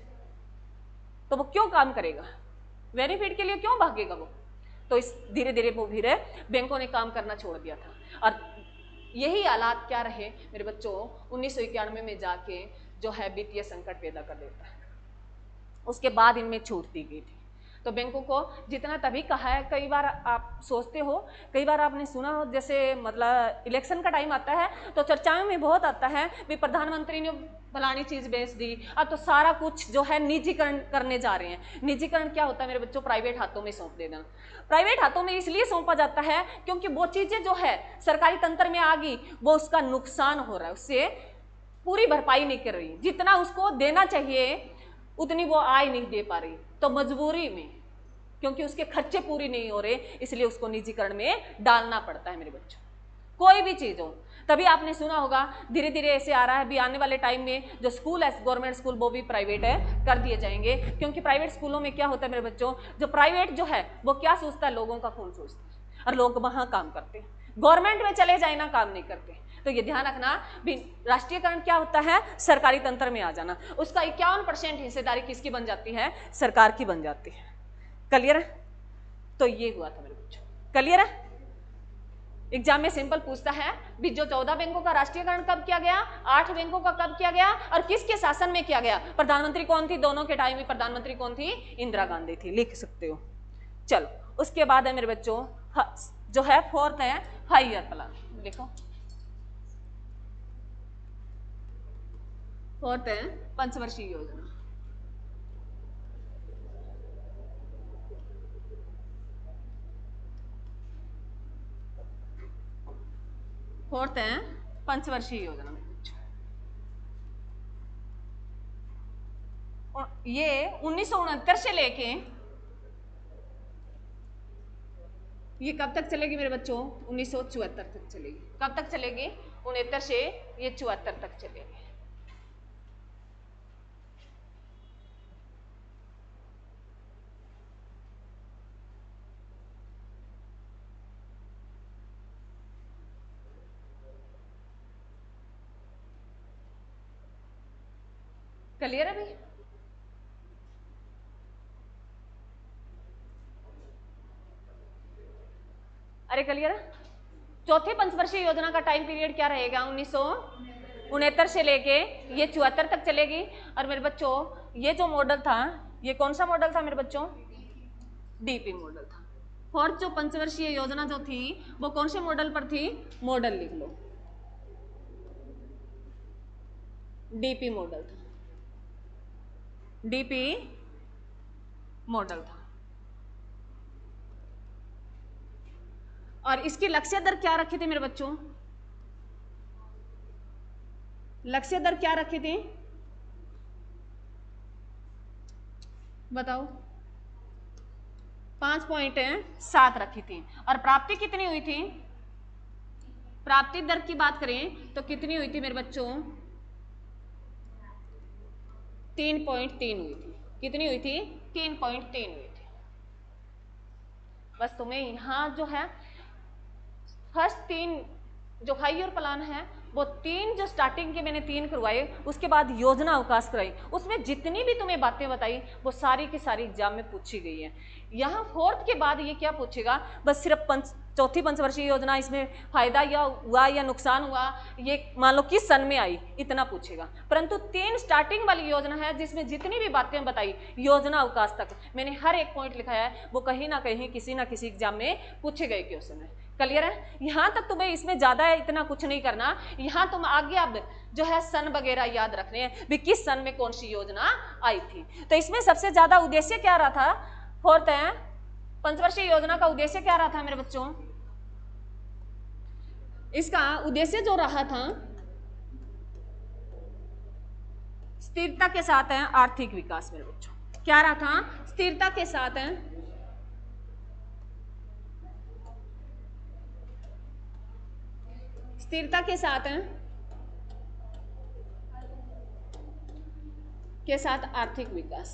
तो वो क्यों काम करेगा? बेनिफिट के लिए क्यों भागेगा वो? तो इस धीरे धीरे वो फिर बैंकों ने काम करना छोड़ दिया था। और यही हालात क्या रहे मेरे बच्चों? 1991 में जाके जो है वित्तीय संकट पैदा कर देता है। उसके बाद इनमें छूट दी गई थी। तो बैंकों को जितना तभी कहा है, कई बार आप सोचते हो, कई बार आपने सुना हो, जैसे मतलब इलेक्शन का टाइम आता है तो चर्चाओं में बहुत आता है भी प्रधानमंत्री ने फलानी चीज बेच दी, अब तो सारा कुछ जो है निजीकरण करने जा रहे हैं। निजीकरण क्या होता है मेरे बच्चों? प्राइवेट हाथों में सौंप देना। प्राइवेट हाथों में इसलिए सौंपा जाता है क्योंकि वो चीजें जो है सरकारी तंत्र में आ गई, वो उसका नुकसान हो रहा है, उससे पूरी भरपाई नहीं कर रही, जितना उसको देना चाहिए उतनी वो आय नहीं दे पा रही, तो मजबूरी में, क्योंकि उसके खर्चे पूरी नहीं हो रहे, इसलिए उसको निजीकरण में डालना पड़ता है मेरे बच्चों। कोई भी चीज हो, तभी आपने सुना होगा धीरे धीरे ऐसे आ रहा है भी आने वाले टाइम में जो स्कूल है गवर्नमेंट स्कूल वो भी प्राइवेट कर दिए जाएंगे। क्योंकि प्राइवेट स्कूलों में क्या होता है मेरे बच्चों? जो प्राइवेट जो है वो क्या सोचता है? लोगों का खून सोचता है और लोग वहां काम करते हैं। गवर्नमेंट में चले जाए ना, काम नहीं करते। तो ये ध्यान रखना भी, राष्ट्रीयकरण क्या होता है? सरकारी तंत्र में आ जाना। उसका 51% हिस्सेदारी किसकी बन जाती है? सरकार की बन जाती है। क्लियर है? तो ये हुआ था मेरे बच्चों। क्लियर है? एग्जाम में सिंपल पूछता है भी, जो 14 बैंकों का राष्ट्रीयकरण कब किया गया, 8 बैंकों का कब किया गया और किसके शासन में किया गया? प्रधानमंत्री कौन थी? दोनों के टाइम में प्रधानमंत्री कौन थी? इंदिरा गांधी थी। लिख सकते हो। चलो, उसके बाद है मेरे बच्चों जो है 4th है 5 ईयर प्लान। देखो 4th है पंचवर्षीय योजना। फोर्थ है पंचवर्षीय योजना में। ये 1969 से लेके ये कब तक चलेगी मेरे बच्चों? 1974 तक चलेगी। कब तक चलेगी? 69 से ये 74 तक चलेगी। क्लियर है भाई? अरे क्लियर है? चौथी पंचवर्षीय योजना का टाइम पीरियड क्या रहेगा? 1969 से लेके ये 74 तक चलेगी। और मेरे बच्चों ये जो मॉडल था, ये कौन सा मॉडल था मेरे बच्चों? डीपी मॉडल था। फोर्थ जो पंचवर्षीय योजना जो थी वो कौन से मॉडल पर थी? मॉडल लिख लो, डीपी मॉडल था। डीपी मॉडल था। और इसकी लक्ष्य दर क्या रखी थी मेरे बच्चों? लक्ष्य दर क्या रखी थी बताओ? 5.7 रखी थी। और प्राप्ति कितनी हुई थी? प्राप्ति दर की बात करें तो कितनी हुई थी मेरे बच्चों? 3.3 हुई थी। कितनी हुई थी? 3.3 हुई थी। बस तुम्हें यहां जो है फर्स्ट 3 जो हायर प्लान है वो 3 जो स्टार्टिंग के मैंने 3 करवाए, उसके बाद योजना अवकाश कराई, उसमें जितनी भी तुम्हें बातें बताई वो सारी की सारी एग्जाम में पूछी गई है। यहाँ फोर्थ के बाद ये क्या पूछेगा? बस सिर्फ चौथी पंचवर्षीय योजना, इसमें फायदा या हुआ या नुकसान हुआ, ये मान लो किस सन में आई, इतना पूछेगा। परंतु 3 स्टार्टिंग वाली योजना है जिसमें जितनी भी बातें बताई योजना अवकाश तक मैंने हर एक पॉइंट लिखा है, वो कहीं ना कहीं किसी ना किसी एग्जाम में पूछे गए क्वेश्चन है। क्लियर है? यहां तक तुम्हें इसमें ज्यादा इतना कुछ नहीं करना। यहां तुम आगे अब जो है सन वगैरह याद रखने हैं भी किस सन में कौन सी योजना आई थी। तो इसमें सबसे ज्यादा उद्देश्य क्या रहा था? फोर्थ है पंचवर्षीय योजना का उद्देश्य क्या रहा था मेरे बच्चों? इसका उद्देश्य जो रहा था स्थिरता के साथ है आर्थिक विकास। मेरे बच्चों क्या रहा था? स्थिरता के साथ है स्थिरता के साथ है के साथ आर्थिक विकास।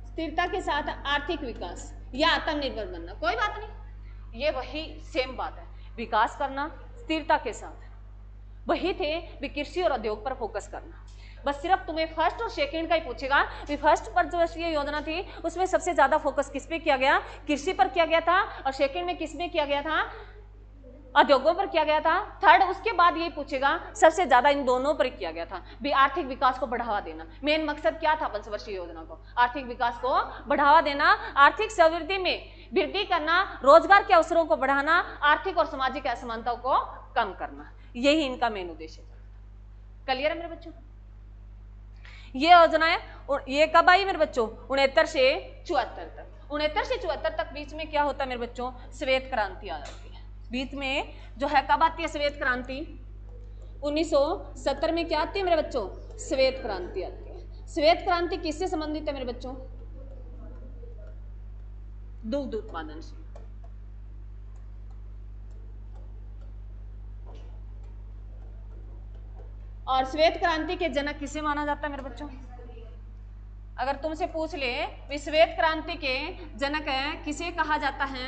स्थिरता के साथ आर्थिक विकास या आत्मनिर्भर बनना, कोई बात नहीं, ये वही सेम बात है। विकास करना स्थिरता के साथ वही थे भी कृषि और उद्योग पर फोकस करना। बस सिर्फ तुम्हें फर्स्ट और सेकंड का ही पूछेगा भी फर्स्ट पर जो ये योजना थी उसमें सबसे ज्यादा फोकस किस पे किया गया? कृषि पर किया गया था। और सेकंड में किस में किया गया था? उद्योगों पर किया गया था। थर्ड उसके बाद यही पूछेगा सबसे ज्यादा इन दोनों पर किया गया था भी आर्थिक विकास को बढ़ावा देना। मेन मकसद क्या था पंचवर्षीय योजना को? आर्थिक विकास को बढ़ावा देना, आर्थिक समृद्धि में वृद्धि करना, रोजगार के अवसरों को बढ़ाना, आर्थिक और सामाजिक असमानताओं को कम करना, यही इनका मेन उद्देश्य था। क्लियर है मेरे बच्चों? ये योजनाएं ये कब आई मेरे बच्चों? 69 से 74 तक। 69 से 74 तक बीच में क्या होता है मेरे बच्चों? श्वेत क्रांति आ जाती है बीच में। जो है कब आती है श्वेत क्रांति? 1970 में क्या आती है मेरे बच्चों? श्वेत क्रांति आती है। श्वेत क्रांति किससे संबंधित है मेरे बच्चों? दुग्ध उत्पादन से। और श्वेत क्रांति के जनक किसे माना जाता है मेरे बच्चों? अगर तुमसे पूछ ले भी श्वेत क्रांति के जनक है किसे कहा जाता है,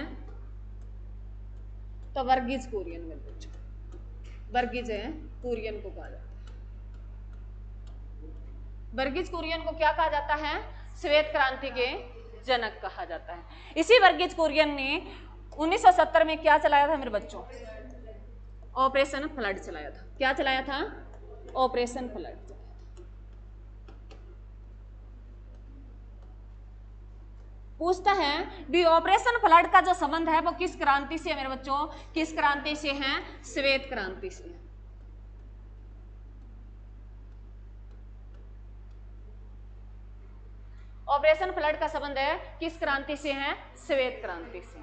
तो वर्गीज कुरियन मेरे बच्चों, वर्गीज कुरियन को कहा जाता है। वर्गीज कुरियन को क्या कहा जाता है? श्वेत क्रांति के जनक कहा जाता है। इसी वर्गीज कुरियन ने 1970 में क्या चलाया था मेरे बच्चों? ऑपरेशन फ्लड चलाया था। क्या चलाया था? Operation flood. पूछता है भी ऑपरेशन फ्लड का जो संबंध है वो किस क्रांति से है मेरे बच्चों? किस क्रांति से है? श्वेत क्रांति से। ऑपरेशन फ्लड का संबंध है किस क्रांति से है? श्वेत क्रांति से।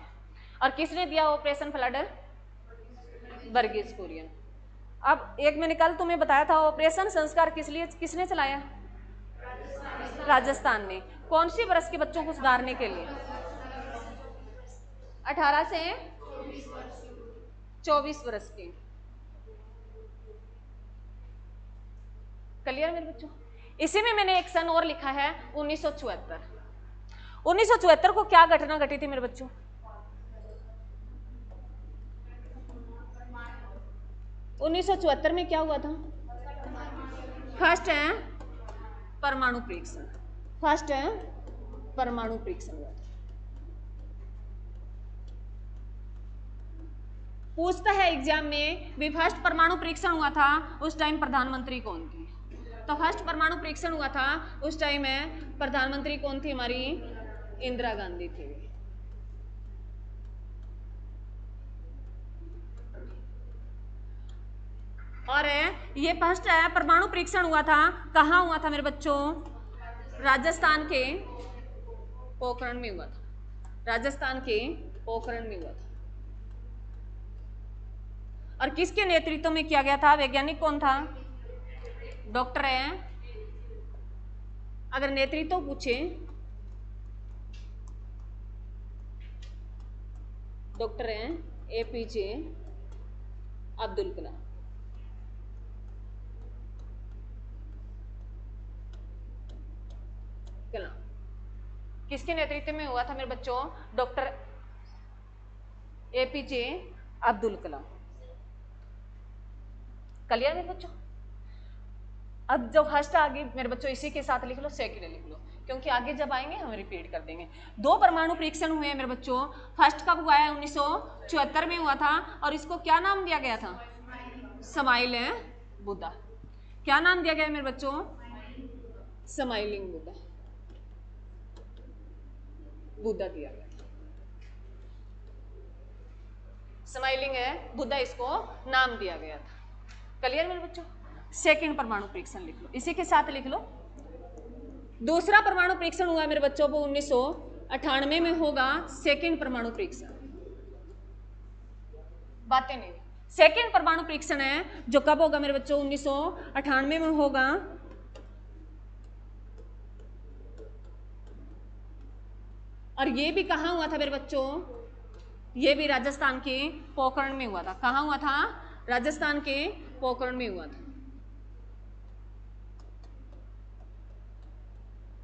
और किसने दिया ऑपरेशन फ्लड? वर्गीज कुरियन। अब एक मैंने कल तुम्हें बताया था ऑपरेशन संस्कार किसने चलाया? राजस्थान ने। कौन सी वर्ष के बच्चों को सुधारने के लिए? 18 से 24 वर्ष के। क्लियर मेरे बच्चों? इसी में मैंने एक सन और लिखा है 1974। 1974 को क्या घटना घटी थी मेरे बच्चों? उन्नीस में क्या हुआ था? फर्स्ट है परमाणु परीक्षण। फर्स्ट है परमाणु परीक्षण हुआ था। पूछता है एग्जाम में भी फर्स्ट परमाणु परीक्षण हुआ था उस टाइम प्रधानमंत्री कौन थी? तो फर्स्ट परमाणु परीक्षण हुआ था उस टाइम में प्रधानमंत्री कौन थी? हमारी इंदिरा गांधी थी। और ये फर्स्ट है परमाणु परीक्षण हुआ था, कहाँ हुआ था मेरे बच्चों? राजस्थान के पोखरण में हुआ था। राजस्थान के पोखरण में हुआ था। और किसके नेतृत्व में किया गया था? वैज्ञानिक कौन था? डॉक्टर है, अगर नेतृत्व पूछे, डॉक्टर हैं एपीजे अब्दुल कलाम। किसके नेतृत्व में हुआ था मेरे बच्चों? Doctor APJ Abdul Kalam. Clear मेरे बच्चों? अब जो फर्स्ट आगे मेरे बच्चों इसी के साथ लिख लो, सेकंड लिख लो, क्योंकि आगे जब आएंगे हम रिपीट कर देंगे। 2 परमाणु परीक्षण हुए हैं मेरे बच्चों। फर्स्ट कब हुआ है? 1974 में हुआ था। और इसको क्या नाम दिया गया था? स्माइल बुद्धा। क्या नाम दिया गया मेरे बच्चों? स्माइलिंग बुद्धा। बुद्धा दिया गया, स्माइलिंग बुद्धा इसको नाम दिया गया था। क्लियर मेरे बच्चों? सेकंड परमाणु परीक्षण लिख लो, इसी के साथ लिख लो। दूसरा परमाणु परीक्षण हुआ मेरे बच्चों वो 1998 में होगा। सेकंड परमाणु परीक्षण, बातें नहीं। सेकंड परमाणु परीक्षण है जो कब होगा मेरे बच्चों? 1998 में होगा। और ये भी कहाँ हुआ था मेरे बच्चों? ये भी राजस्थान के पोखरण में हुआ था। कहाँ हुआ था? राजस्थान के पोखरण में हुआ था।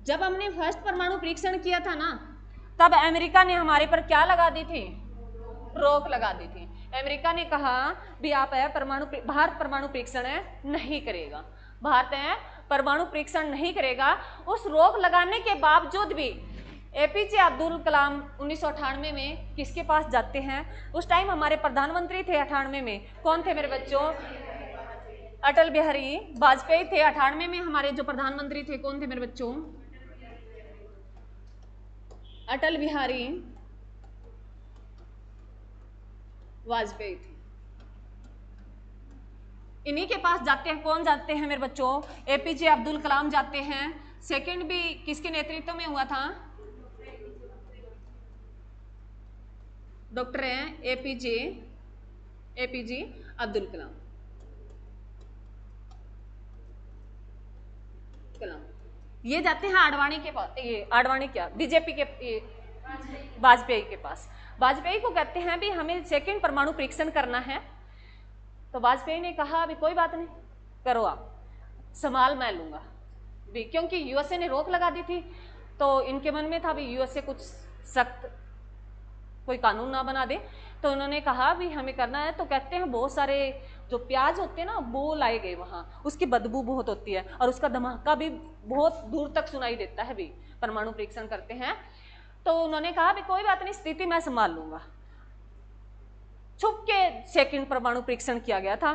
जब हमने फर्स्ट परमाणु परीक्षण किया था ना, तब अमेरिका ने हमारे पर क्या लगा दी थी? रोक लगा दी थी। अमेरिका ने कहा भी आप भारत परमाणु परीक्षण नहीं करेगा। भारत परमाणु परीक्षण नहीं करेगा। उस रोक लगाने के बावजूद भी एपीजे अब्दुल कलाम 1998 में किसके पास जाते हैं? उस टाइम हमारे प्रधानमंत्री थे 98 में, कौन थे मेरे बच्चों? अटल बिहारी वाजपेयी थे। 98 में हमारे जो प्रधानमंत्री थे कौन थे मेरे बच्चों? अटल बिहारी वाजपेयी थे। इन्हीं के पास जाते हैं। कौन जाते हैं मेरे बच्चों? एपीजे अब्दुल कलाम जाते हैं। सेकंड भी किसके नेतृत्व में हुआ था? डॉक्टर हैं एपीजे अब्दुल कलाम। ये जाते हैं आडवाणी के पास। ये आडवाणी क्या, बीजेपी के वाजपेयी के पास। वाजपेयी को कहते हैं भी हमें सेकंड परमाणु परीक्षण करना है। तो वाजपेयी ने कहा भी कोई बात नहीं, करो आप, संभाल मैं लूंगा भी, क्योंकि यूएसए ने रोक लगा दी थी। तो इनके मन में था भी यूएसए कुछ सख्त कोई कानून ना बना दे। तो उन्होंने कहा भी हमें करना है। तो कहते हैं बहुत सारे जो प्याज होते हैं ना वो लाए गए वहाँ, उसकी बदबू बहुत होती है और उसका धमाका भी बहुत दूर तक सुनाई देता है भी परमाणु परीक्षण करते हैं। तो उन्होंने कहा भी कोई बात नहीं, स्थिति मैं संभाल लूंगा। छुप के सेकंड परमाणु परीक्षण किया गया था।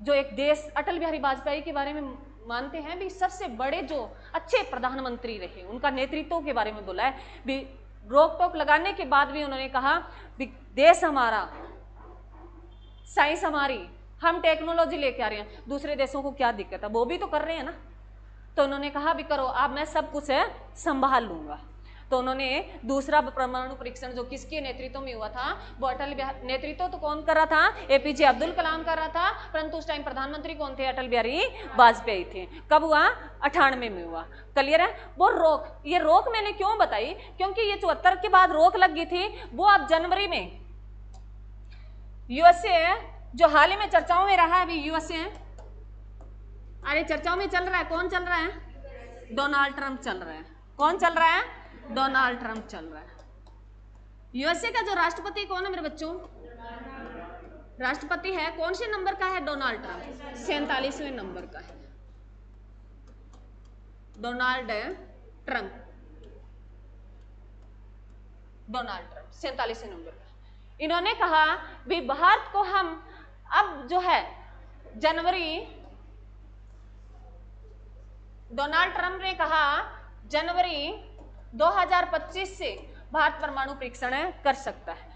जो एक देश अटल बिहारी वाजपेयी के बारे में मानते हैं भी सबसे बड़े जो अच्छे प्रधानमंत्री रहे, उनका नेतृत्व के बारे में बोला है भी। रोक टोक लगाने के बाद भी उन्होंने कहा भी देश हमारा, साइंस हमारी, हम टेक्नोलॉजी लेके आ रहे हैं, दूसरे देशों को क्या दिक्कत है, वो भी तो कर रहे हैं ना। तो उन्होंने कहा भी करो आप, मैं सब कुछ संभाल लूंगा। तो उन्होंने दूसरा परमाणु परीक्षण जो किसके नेतृत्व में हुआ था, वो अटल बिहारी, नेतृत्व तो कौन कर रहा था, एपीजे अब्दुल कलाम कर रहा था, परंतु उस टाइम प्रधानमंत्री कौन थे, अटल बिहारी वाजपेयी थे। कब हुआ, 98 में हुआ। क्लियर है। वो रोक, ये रोक मैंने क्यों बताई, क्योंकि ये 74 के बाद रोक लग गई थी, वो अब जनवरी में यूएसए जो हाल ही में चर्चाओं में रहा है, अभी यूएसए, अरे चर्चाओं में चल रहा है, कौन चल रहा है, डोनाल्ड ट्रंप चल रहा है। कौन चल रहा है, डोनाल्ड ट्रंप चल रहा है। यूएसए का जो राष्ट्रपति कौन है मेरे बच्चों, राष्ट्रपति है कौन से नंबर का है, डोनाल्ड ट्रंप, 47वें नंबर का है डोनाल्ड ट्रंप, डोनाल्ड ट्रंप 47वें नंबर का। इन्होंने कहा भी भारत को हम अब जो है जनवरी, डोनाल्ड ट्रंप ने कहा जनवरी 2025 से भारत परमाणु परीक्षण कर सकता है।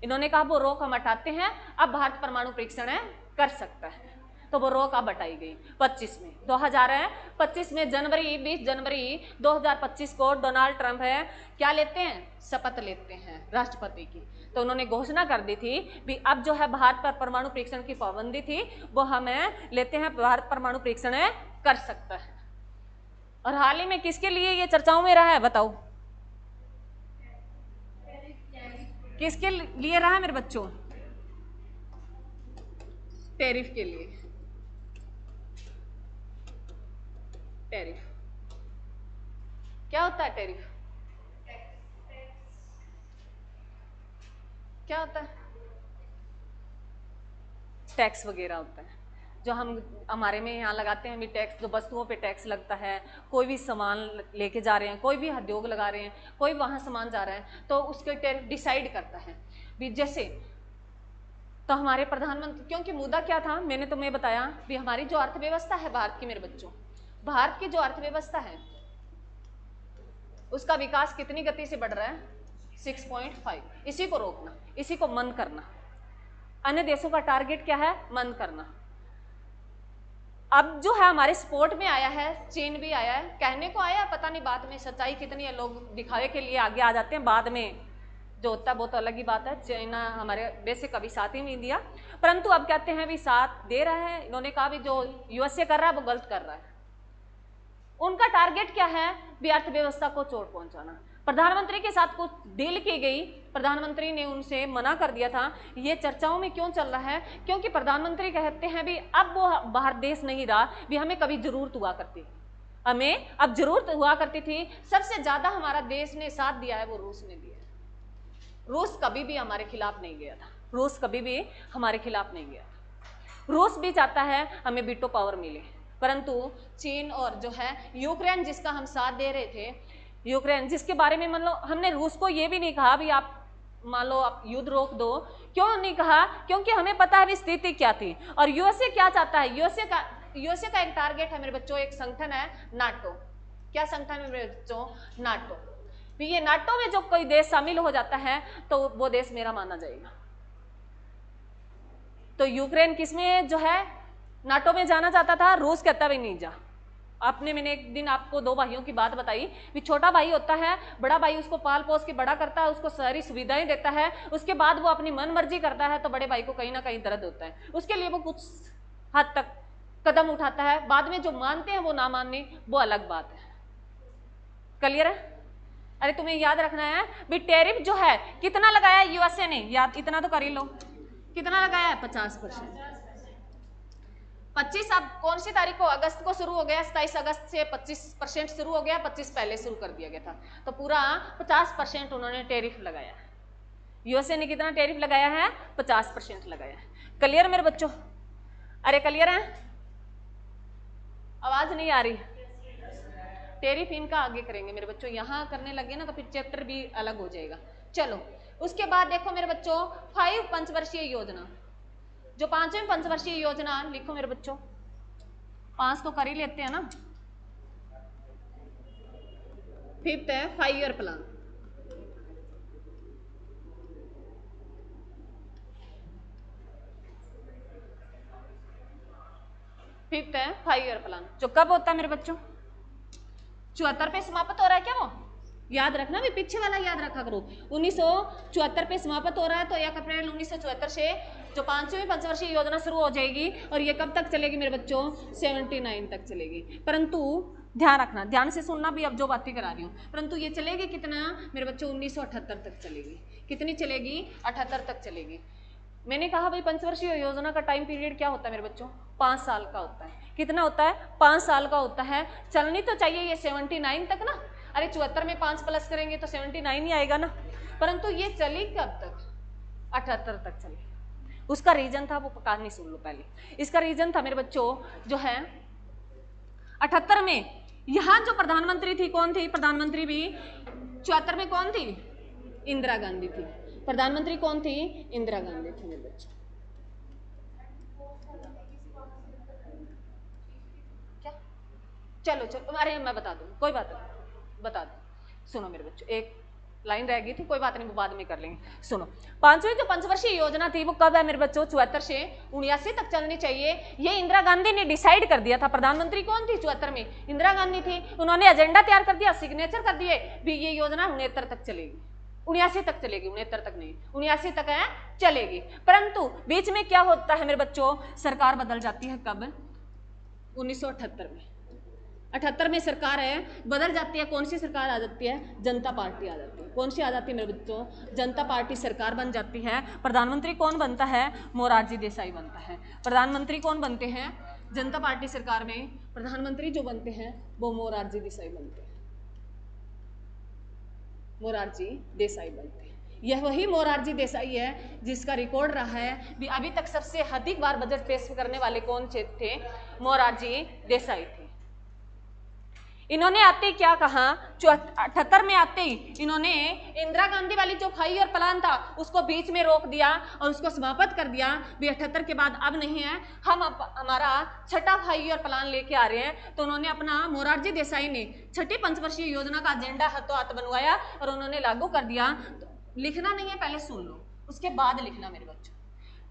इन्होंने कहा वो रोक हम हटाते हैं, अब भारत परमाणु परीक्षण कर सकता है, तो वो रोक अब हटाई गई 25 में, 2025 में जनवरी, 20 जनवरी 2025 को डोनाल्ड ट्रंप है क्या लेते हैं, शपथ लेते हैं राष्ट्रपति की। तो उन्होंने घोषणा कर दी थी भी अब जो है भारत पर परमाणु परीक्षण की पाबंदी थी वो हमें लेते हैं, भारत परमाणु परीक्षण कर सकता है। और हाल ही में किसके लिए ये चर्चाओं में रहा है, बताओ किसके लिए रहा है मेरे बच्चों, टैरिफ के लिए। टैरिफ क्या होता है, टैरिफ क्या होता है, टैक्स वगैरह होता है जो हम हमारे में यहाँ लगाते हैं भी टैक्स, जो वस्तुओं पे टैक्स लगता है, कोई भी सामान लेके जा रहे हैं, कोई भी उद्योग लगा रहे हैं, कोई वहाँ सामान जा रहा है तो उसके टैरिफ डिसाइड करता है भी। जैसे तो हमारे प्रधानमंत्री, क्योंकि मुद्दा क्या था मैंने तुम्हें बताया भी हमारी जो अर्थव्यवस्था है भारत की, मेरे बच्चों भारत की जो अर्थव्यवस्था है उसका विकास कितनी गति से बढ़ रहा है, 6.5। इसी को रोकना, इसी को मंद करना। अन्य देशों का टारगेट क्या है, मंद करना। अब जो है हमारे सपोर्ट में आया है, चीन भी आया है, कहने को आया, पता नहीं बात में सच्चाई कितनी है, लोग दिखावे के लिए आगे आ जाते हैं, बाद में जो होता है वो तो अलग ही बात है। चाइना हमारे वैसे कभी साथ ही नहीं दिया, परंतु अब कहते हैं भी साथ दे रहा है। इन्होंने कहा भी जो यूएसए कर रहा है वो गलत कर रहा है। उनका टारगेट क्या है, भी अर्थव्यवस्था को चोट पहुंचाना। प्रधानमंत्री के साथ कुछ डील की गई, प्रधानमंत्री ने उनसे मना कर दिया था। ये चर्चाओं में क्यों चल रहा है, क्योंकि प्रधानमंत्री कहते हैं भी अब वो बाहर देश नहीं रहा, भी हमें कभी जरूरत हुआ करती, हमें अब जरूरत हुआ करती थी। सबसे ज्यादा हमारा देश ने साथ दिया है वो रूस ने दिया है। रूस कभी भी हमारे खिलाफ नहीं गया था, रूस कभी भी हमारे खिलाफ नहीं गया था। रूस भी चाहता है हमें वीटो पावर मिले, परंतु चीन और जो है यूक्रेन जिसका हम साथ दे रहे थे, यूक्रेन जिसके बारे में मतलब हमने रूस को ये भी नहीं कहा भी आप मान लो आप युद्ध रोक दो, क्यों नहीं कहा, क्योंकि हमें पता है स्थिति क्या थी। और यूएसए क्या चाहता है, यूएसए का एक टारगेट है मेरे बच्चों, एक संगठन है नाटो। क्या संगठन है मेरे बच्चों, नाटो। ये नाटो में जो कोई देश शामिल हो जाता है तो वो देश मेरा माना जाएगा। तो यूक्रेन किसमें जो है नाटो में जाना चाहता था, रूस कहता भी नहीं जा। आपने, मैंने एक दिन आपको दो भाइयों की बात बताई कि छोटा भाई होता है, बड़ा भाई उसको पाल पोस के बड़ा करता है, उसको सारी सुविधाएं देता है, उसके बाद वो अपनी मन मर्जी करता है तो बड़े भाई को कहीं ना कहीं दर्द होता है, उसके लिए वो कुछ हद तक कदम उठाता है। बाद में जो मानते हैं वो ना मानने वो अलग बात है। क्लियर है। अरे तुम्हें याद रखना है भी टैरिफ जो है कितना लगाया यूएसए ने, याद इतना तो कर ही लो, कितना लगाया है, 50%। 25 अब कौन सी तारीख को, अगस्त को शुरू हो गया, 27 अगस्त से 25% शुरू हो गया, 25 पहले शुरू कर दिया गया था, तो पूरा 50% उन्होंने टैरिफ लगाया है। यूएसए ने कितना टैरिफ लगाया है, 50% लगाया है। क्लियर मेरे बच्चों, अरे क्लियर है, आवाज नहीं आ रही। टैरिफ इनका आगे करेंगे मेरे बच्चों, यहाँ करने लगे ना तो फिर चैप्टर भी अलग हो जाएगा। चलो उसके बाद देखो मेरे बच्चों 5 पंचवर्षीय योजना, जो 5वीं पंचवर्षीय योजना लिखो मेरे बच्चों, 5 तो कर ही लेते हैं ना। 5th है 5 ईयर प्लान। फिफ्थ है 5 ईयर प्लान, जो कब होता है मेरे बच्चों, 74 पे समाप्त हो रहा है क्या वो, याद रखना भी, पीछे वाला याद रखा करो। 1974 पे समाप्त हो रहा है, तो 1 अप्रैल 1974 से जो 5वीं पंचवर्षीय योजना शुरू हो जाएगी और ये कब तक चलेगी मेरे बच्चों, 79 तक चलेगी। परंतु ध्यान रखना, ध्यान से सुनना भी, अब जो बातें करा रही हूँ, परंतु ये चलेगी कितना मेरे बच्चों, 1978 तक चलेगी। कितनी चलेगी, 78 तक चलेगी। मैंने कहा भाई पंचवर्षीय योजना का टाइम पीरियड क्या होता है मेरे बच्चों, 5 साल का होता है। कितना होता है, 5 साल का होता है। चलनी तो चाहिए ये 79 तक ना, अरे 74 में 5 प्लस करेंगे तो 79 ही आएगा ना, परंतु ये चली कब तक, 78 तक चली। उसका रीजन था, वो कहानी सुन लो पहले। इसका रीजन था मेरे बच्चों जो है 78 में यहाँ जो प्रधानमंत्री थी कौन थी, प्रधानमंत्री भी 74 में कौन थी, इंदिरा गांधी थी। प्रधानमंत्री कौन थी, इंदिरा गांधी थी मेरे बच्चों। क्या, चलो चलो, अरे मैं बता दूं, कोई बात नहीं, बता दूं। सुनो मेरे बच्चों, एक लाइन रह गई थी, कोई बात नहीं, वो बाद में कर लेंगे। सुनो, 5वीं जो पंचवर्षीय योजना थी वो कब है मेरे बच्चों, 74 से 79 तक चलनी चाहिए। ये इंदिरा गांधी ने डिसाइड कर दिया था। प्रधानमंत्री कौन थी 74 में, इंदिरा गांधी थी। उन्होंने एजेंडा तैयार कर दिया, सिग्नेचर कर दिए भी ये योजना 69 तक चलेगी, 79 तक चलेगी, 69 तक नहीं, 79 तक है चलेगी। परंतु बीच में क्या होता है मेरे बच्चों, सरकार बदल जाती है। कब, 1978 में। 78 में सरकार है बदल जाती है। कौन सी सरकार आ जाती है, जनता पार्टी आ जाती है। कौन सी आ जाती है मेरे बच्चों, जनता पार्टी सरकार बन जाती है। प्रधानमंत्री कौन बनता है, मोरारजी देसाई बनता है। प्रधानमंत्री कौन बनते हैं, जनता पार्टी सरकार में प्रधानमंत्री जो बनते हैं वो मोरारजी देसाई बनते हैं, मोरारजी देसाई बनते हैं। यह वही मोरारजी देसाई है जिसका रिकॉर्ड रहा है भी अभी तक सबसे अधिक बार बजट पेश करने वाले कौन थे, मोरारजी देसाई थे। इन्होंने आते ही क्या कहा, 78 में आते ही इन्होंने इंदिरा गांधी वाली जो 5 ईयर प्लान था उसको बीच में रोक दिया और उसको समाप्त कर दिया भी 78 के बाद अब नहीं है, हम हमारा छठा 5 ईयर प्लान लेके आ रहे हैं। तो उन्होंने अपना, मोरारजी देसाई ने छठी पंचवर्षीय योजना का एजेंडा हाथों हाथ बनवाया और उन्होंने लागू कर दिया। तो लिखना नहीं है, पहले सुन लो उसके बाद लिखना मेरे बच्चों।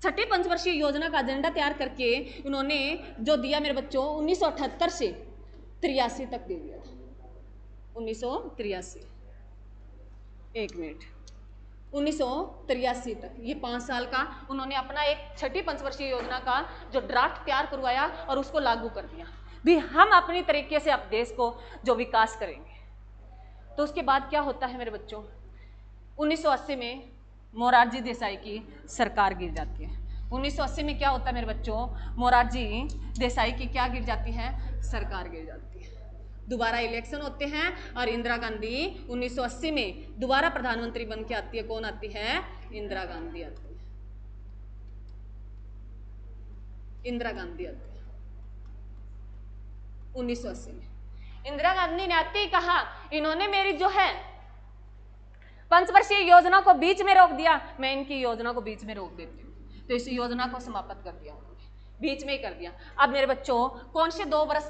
छठी पंचवर्षीय योजना का एजेंडा तैयार करके उन्होंने जो दिया मेरे बच्चों, 1978 से 83 तक दे दिया था। 1983, एक मिनट, 1983 तक, ये 5 साल का उन्होंने अपना एक छठी पंचवर्षीय योजना का जो ड्राफ्ट तैयार करवाया और उसको लागू कर दिया भी हम अपनी तरीके से अब देश को जो विकास करेंगे। तो उसके बाद क्या होता है मेरे बच्चों, 1980 में मोरारजी देसाई की सरकार गिर जाती है। 1980 में क्या होता है मेरे बच्चों, मोरारजी देसाई की क्या गिर जाती है, सरकार गिर जाती है। दोबारा इलेक्शन होते हैं और इंदिरा गांधी 1980 में दोबारा प्रधानमंत्री बन के आती है। कौन आती है, इंदिरा गांधी आती है, इंदिरा गांधी आती है 1980 में। इंदिरा गांधी ने आते ही कहा, इन्होंने मेरी जो है पंचवर्षीय योजना को बीच में रोक दिया, मैं इनकी योजना को बीच में रोक देती हूँ। तो इस योजना को समाप्त कर दिया उन्होंने, बीच में ही कर दिया। अब मेरे बच्चों कौन से 2 वर्ष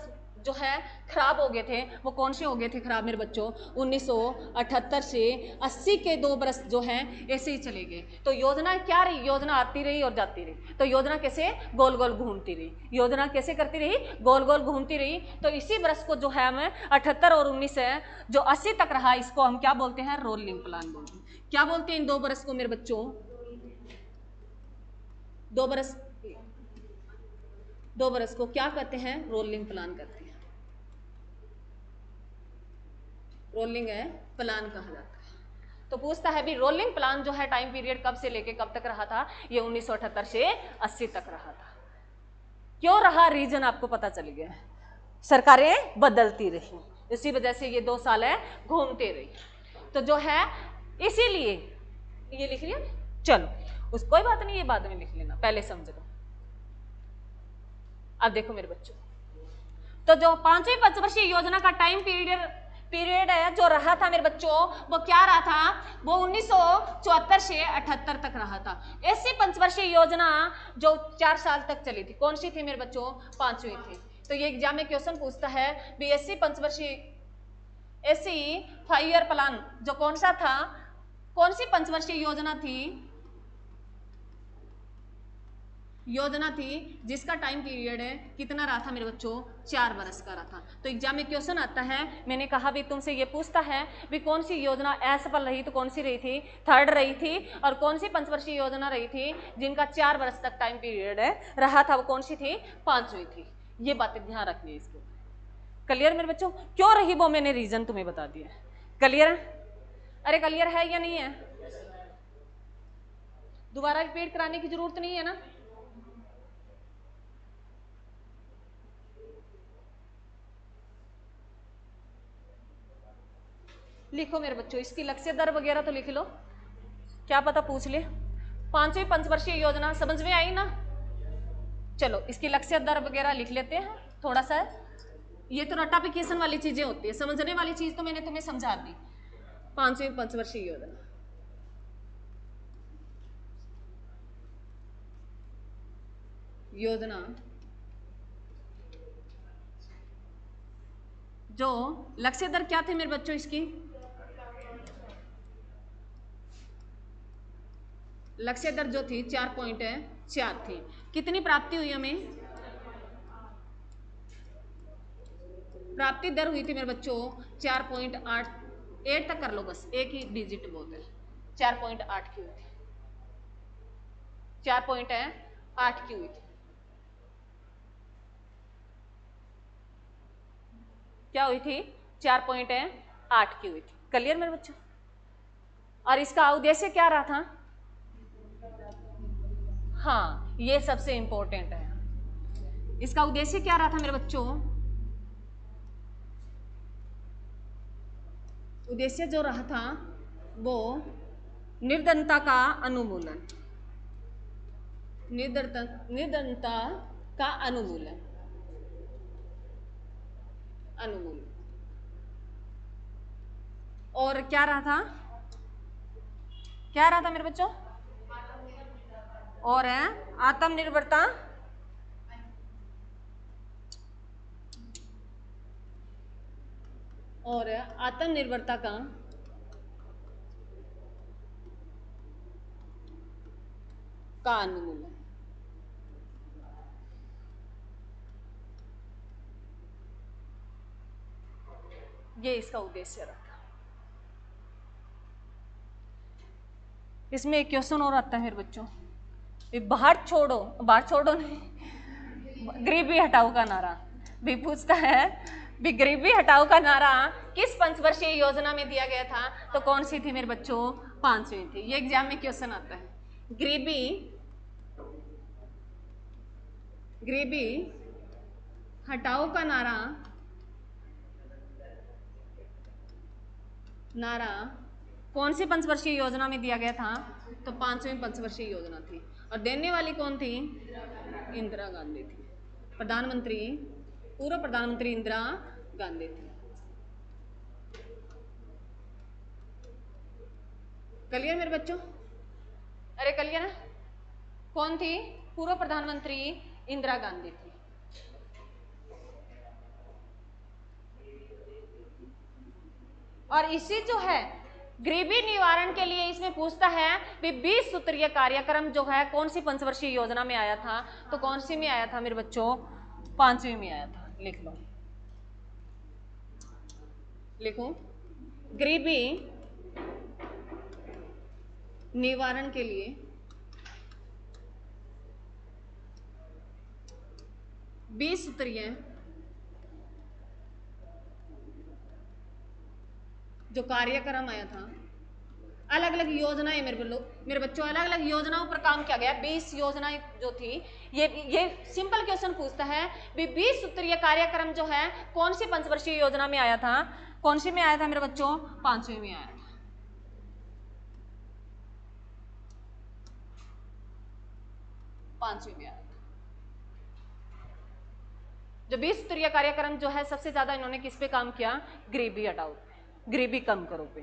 जो है खराब हो गए थे, वो कौन से हो गए थे खराब मेरे बच्चों, 1978 से 80 के 2 वर्ष जो हैं ऐसे ही चले गए। तो योजना क्या रही, योजना आती रही और जाती रही। तो योजना कैसे गोल गोल घूमती रही, योजना कैसे करती रही, गोल गोल घूमती रही। तो इसी वर्ष को जो है हमें 78 और 19 है जो 80 तक रहा, इसको हम क्या बोलते हैं, रोलिंग प्लान बोलते हैं। क्या बोलते हैं इन 2 वर्ष को मेरे बच्चों, 2 वर्ष को क्या कहते हैं, रोलिंग प्लान कहते हैं। रोलिंग है प्लान कहा जाता है। तो पूछता है भी रोलिंग प्लान जो है टाइम पीरियड कब से लेके कब तक रहा था, ये 1978 से 80 तक रहा था। क्यों रहा, रीजन आपको पता चल गया है, सरकारें बदलती रही, इसी वजह से ये 2 साल है घूमते रही। तो जो है इसीलिए ये लिख लिया, चलो उस कोई बात नहीं, ये बाद में लिख लेना, पहले समझ लो। अब देखो मेरे बच्चों, तो जो 5वीं पंचवर्षीय योजना का टाइम पीरियड है जो रहा था मेरे बच्चों, वो क्या रहा था, वो 1974 से 78 तक रहा था। ऐसी पंचवर्षीय योजना जो 4 साल तक चली थी, कौन सी थी मेरे बच्चों, 5वीं थी। तो ये एग्जाम में क्वेश्चन पूछता है भी ऐसी 5 ईयर प्लान जो कौन सा था, कौन सी पंचवर्षीय योजना थी, योजना थी जिसका टाइम पीरियड है कितना रहा था मेरे बच्चों, 4 वर्ष का रहा था। तो एग्जाम में क्वेश्चन आता है, मैंने कहा भी तुमसे ये पूछता है भी कौन सी योजना असफल रही, तो कौन सी रही थी, 3rd रही थी, और कौन सी पंचवर्षीय योजना रही थी जिनका 4 वर्ष तक टाइम पीरियड है रहा था, वो कौन सी थी, 5वीं थी। ये बातें ध्यान रखनी है इसको। क्लियर मेरे बच्चों, क्यों रही वो मैंने रीजन तुम्हें बता दिया। क्लियर है, अरे क्लियर है या नहीं है, दोबारा रिपीट कराने की जरूरत नहीं है ना। लिखो मेरे बच्चों, इसकी लक्ष्य दर वगैरह तो लिख लो, क्या पता पूछ ले। 5वीं पंचवर्षीय योजना समझ में आई ना। चलो इसकी लक्ष्य दर वगैरह लिख लेते हैं थोड़ा सा। ये तो रटाफिकेशन वाली चीजें होती है, समझने वाली चीज तो मैंने तुम्हें समझा दी। 5वीं पंचवर्षीय योजना, योजना जो लक्ष्य दर क्या थे मेरे बच्चों इसकी, लक्ष्य दर जो थी 4.4 थी। कितनी प्राप्ति हुई हमें, प्राप्ति दर हुई थी मेरे बच्चों 4.8, 8 तक कर लो बस, एक ही डिजिट बहुत है, 4.8 की हुई थी, 4.8 की हुई थी। क्या हुई थी, 4.8 की हुई थी। क्लियर मेरे बच्चों, और इसका उद्देश्य क्या रहा था, हाँ ये सबसे इंपॉर्टेंट है, इसका उद्देश्य क्या रहा था मेरे बच्चों, उद्देश्य जो रहा था वो निर्धनता का अनुमूलन, निर्धनता का अनुमूलन, अनुमूलन। और क्या रहा था, क्या रहा था मेरे बच्चों, और है आत्मनिर्भरता, और आत्मनिर्भरता का अनुमूलन। ये इसका उद्देश्य रखा। इसमें एक क्वेश्चन और आता है मेरे बच्चों, बाहर छोड़ो, बाहर छोड़ो नहीं, गरीबी हटाओ का नारा भी पूछता है, भी गरीबी हटाओ का नारा किस पंचवर्षीय योजना में दिया गया था, तो कौन सी थी मेरे बच्चों, 5वीं थी। ये एग्जाम में क्वेश्चन आता है, गरीबी, गरीबी हटाओ का नारा, नारा कौन सी पंचवर्षीय योजना में दिया गया था, तो 5वीं पंचवर्षीय योजना थी। और देने वाली कौन थी, इंदिरा गांधी थी, प्रधानमंत्री, पूर्व प्रधानमंत्री इंदिरा गांधी थी। क्लियर मेरे बच्चों, अरे क्लियर है, कौन थी, पूर्व प्रधानमंत्री इंदिरा गांधी थी। और इसी जो है गरीबी निवारण के लिए इसमें पूछता है कि 20 सूत्रीय कार्यक्रम जो है कौन सी पंचवर्षीय योजना में आया था, तो कौन सी में आया था मेरे बच्चों, 5वीं में आया था। लिख लो, लिखो, गरीबी निवारण के लिए 20 सूत्रीय जो कार्यक्रम आया था, अलग अलग योजनाएं मेरे बच्चों, अलग अलग योजनाओं पर काम किया गया, 20 योजनाएं जो थी। ये सिंपल क्वेश्चन पूछता है भी 20 सूत्रीय कार्यक्रम जो है कौन सी पंचवर्षीय योजना में आया था, कौन सी में आया था मेरे बच्चों, 5वीं में आया था। 5वीं में आया था। जो 20 सूत्रीय कार्यक्रम जो है सबसे ज्यादा इन्होंने किस पे काम किया, गरीबी हटाओ पे, गरीबी कम करो पे,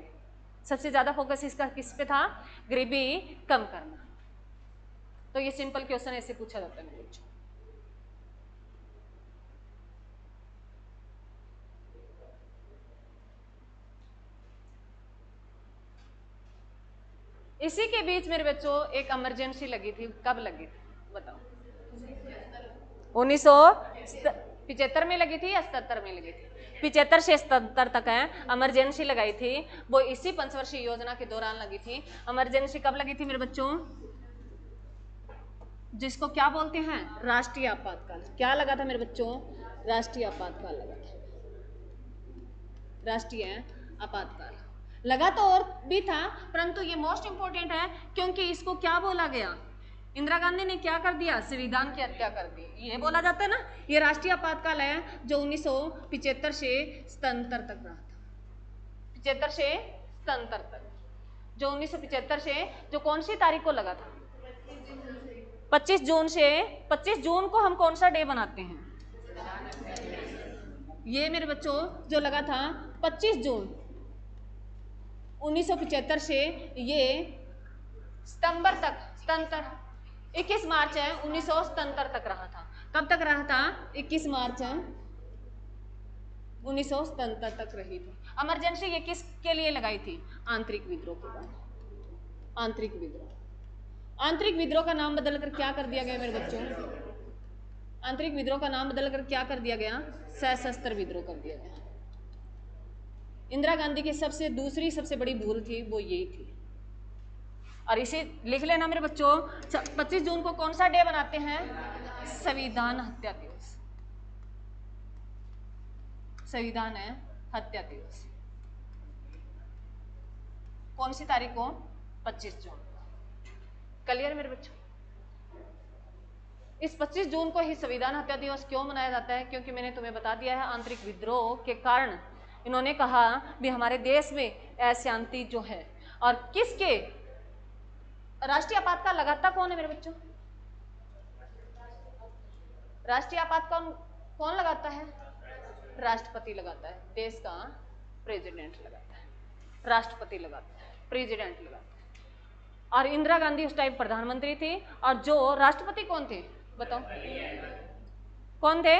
सबसे ज्यादा फोकस इसका किस पे था, गरीबी कम करना। तो ये सिंपल क्वेश्चन ऐसे पूछा जाता है मेरे बच्चों। इसी के बीच मेरे बच्चों एक इमरजेंसी लगी थी, कब लगी थी बताओ, 1975 में लगी थी या 77 में लगी थी? 75 से 77 तक है। इमरजेंसी लगाई थी वो इसी पंचवर्षीय योजना के दौरान लगी थी। इमरजेंसी कब लगी थी मेरे बच्चों? जिसको क्या बोलते हैं? राष्ट्रीय आपातकाल। क्या लगा था मेरे बच्चों? राष्ट्रीय आपातकाल लगा था। राष्ट्रीय आपातकाल लगा तो और भी था, परंतु ये मोस्ट इंपोर्टेंट है क्योंकि इसको क्या बोला गया? इंदिरा गांधी ने क्या कर दिया? संविधान की हत्या कर दी। ये बोला जाता है ना, ये राष्ट्रीय आपातकाल है जो 1975 से 77 तक रहा था। 75 से 77 तक, जो 1975 से, जो कौन सी तारीख को लगा था? 25 जून से। 25 जून को हम कौन सा डे बनाते हैं? ये मेरे बच्चों जो लगा था 25 जून 1975 से ये सितंबर तक, 21 मार्च है 1977 तक रहा था। कब तक रहा था? 21 मार्च 1977 तक रही थी। इमरजेंसी ये किसके लिए लगाई थी? आंतरिक विद्रोह के बाद। आंतरिक विद्रोह, आंतरिक विद्रोह का नाम बदलकर क्या कर दिया गया मेरे बच्चों? आंतरिक विद्रोह का नाम बदलकर क्या कर दिया गया? सशस्त्र विद्रोह कर दिया गया। इंदिरा गांधी की दूसरी सबसे बड़ी भूल थी वो यही थी। और इसे लिख लेना मेरे बच्चों, 25 जून को कौन सा डे बनाते हैं? संविधान हत्या दिवस। संविधान हत्या दिवस कौन सी तारीख को? 25 जून। क्लियर मेरे बच्चों? इस 25 जून को ही संविधान हत्या दिवस क्यों मनाया जाता है? क्योंकि मैंने तुम्हें बता दिया है, आंतरिक विद्रोह के कारण इन्होंने कहा भी हमारे देश में अशांति जो है, और किसके राष्ट्रीय आपातकाल लगाता कौन है मेरे बच्चों? राष्ट्रीय आपातकाल कौन लगाता है? राष्ट्रपति लगाता है। देश का प्रेसिडेंट लगाता है, राष्ट्रपति लगाता है, प्रेसिडेंट लगाता है। और इंदिरा गांधी उस टाइम प्रधानमंत्री थी, और जो राष्ट्रपति कौन थे बताओ? कौन थे?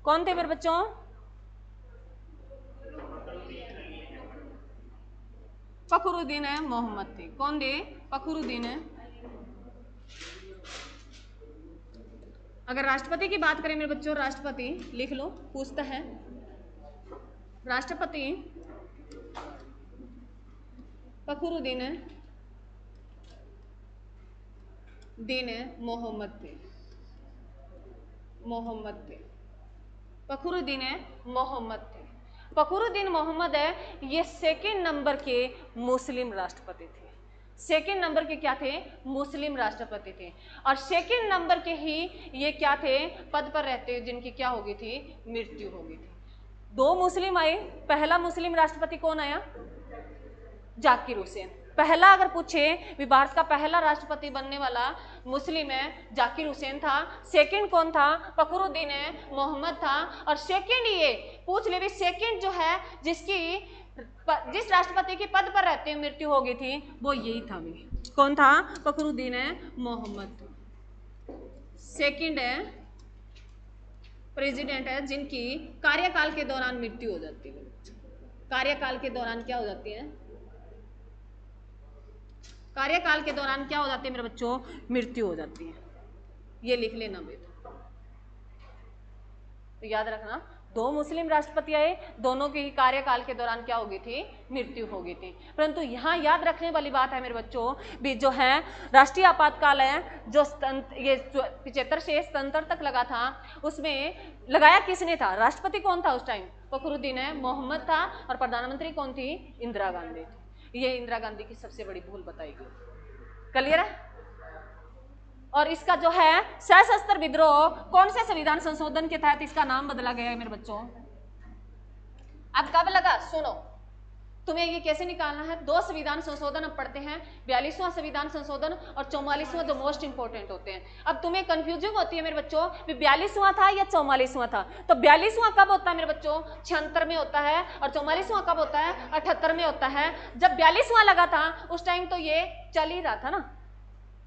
कौन थे मेरे बच्चों? फखरुद्दीन मोहम्मद थे। कौन थे? फखरुद्दीन। अगर राष्ट्रपति की बात करें मेरे बच्चों, राष्ट्रपति लिख लो, पूछता है राष्ट्रपति फखरुद्दीन मोहम्मद थे। मोहम्मद थे, फखरुद्दीन मोहम्मद थे। फखरुद्दीन मोहम्मद ये सेकंड नंबर के मुस्लिम राष्ट्रपति थे। सेकंड नंबर के क्या थे? मुस्लिम राष्ट्रपति थे। और सेकंड नंबर के ही ये क्या थे? पद पर रहते जिनकी क्या हो गई थी? मृत्यु हो गई थी। 2 मुस्लिम आए। पहला मुस्लिम राष्ट्रपति कौन आया? जाकिर हुसैन। पहला अगर पूछे भी भारत का पहला राष्ट्रपति बनने वाला मुस्लिम जाकिर हुसैन था। सेकंड कौन था? फखरुद्दीन मोहम्मद था। और सेकंड ये पूछ ले भी, सेकंड जो है जिस राष्ट्रपति के पद पर रहते हुए मृत्यु हो गई थी वो यही था। भी कौन था? फखरुद्दीन मोहम्मद। सेकंड प्रेसिडेंट है जिनकी कार्यकाल के दौरान मृत्यु हो जाती है। कार्यकाल के दौरान क्या हो जाती है? कार्यकाल के दौरान क्या हो जाती है मेरे बच्चों? मृत्यु हो जाती है। ये लिख लेना बेटा, तो याद रखना, 2 मुस्लिम राष्ट्रपति आए, दोनों के ही कार्यकाल के दौरान क्या हो गई थी? मृत्यु हो गई थी। परंतु यहाँ याद रखने वाली बात है मेरे बच्चों भी, जो है राष्ट्रीय आपातकाल है जो ये 75 से 77 तक लगा था, उसमें लगाया किसने था? राष्ट्रपति कौन था उस टाइम? फखरुद्दीन मोहम्मद था। और प्रधानमंत्री कौन थी? इंदिरा गांधी थी। ये इंदिरा गांधी की सबसे बड़ी भूल बताई गई। क्लियर है? और इसका जो है सशस्त्र विद्रोह कौन से संविधान संशोधन के तहत इसका नाम बदला गया है मेरे बच्चों? अब कब लगा? सुनो, तुम्हें ये कैसे निकालना है। 2 संविधान संशोधन अब पढ़ते हैं, 42वां संविधान संशोधन और 44वां, जो मोस्ट इंपोर्टेंट होते हैं। अब तुम्हें कंफ्यूजिंग होती है मेरे बच्चों, 42वां था या 44वां था? तो 42वां कब होता है मेरे बच्चों? 76 में होता है। और 44वां कब होता है? 78 में होता है। जब 42वां लगा था उस टाइम तो ये चल ही रहा था ना,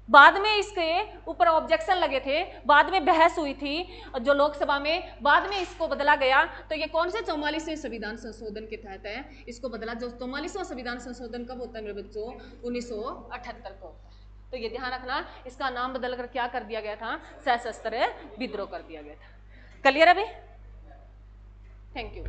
बाद में इसके ऊपर ऑब्जेक्शन लगे थे, बाद में बहस हुई थी जो लोकसभा में, बाद में इसको बदला गया। तो ये कौन से 44वें संविधान संशोधन के तहत है इसको बदला। जो 44वां संविधान संशोधन कब होता है मेरे बच्चों? 1978 को होता है। तो ये ध्यान रखना, इसका नाम बदलकर क्या कर दिया गया था, सशस्त्र विद्रोह कर दिया गया था। क्लियर अभी? Thank you.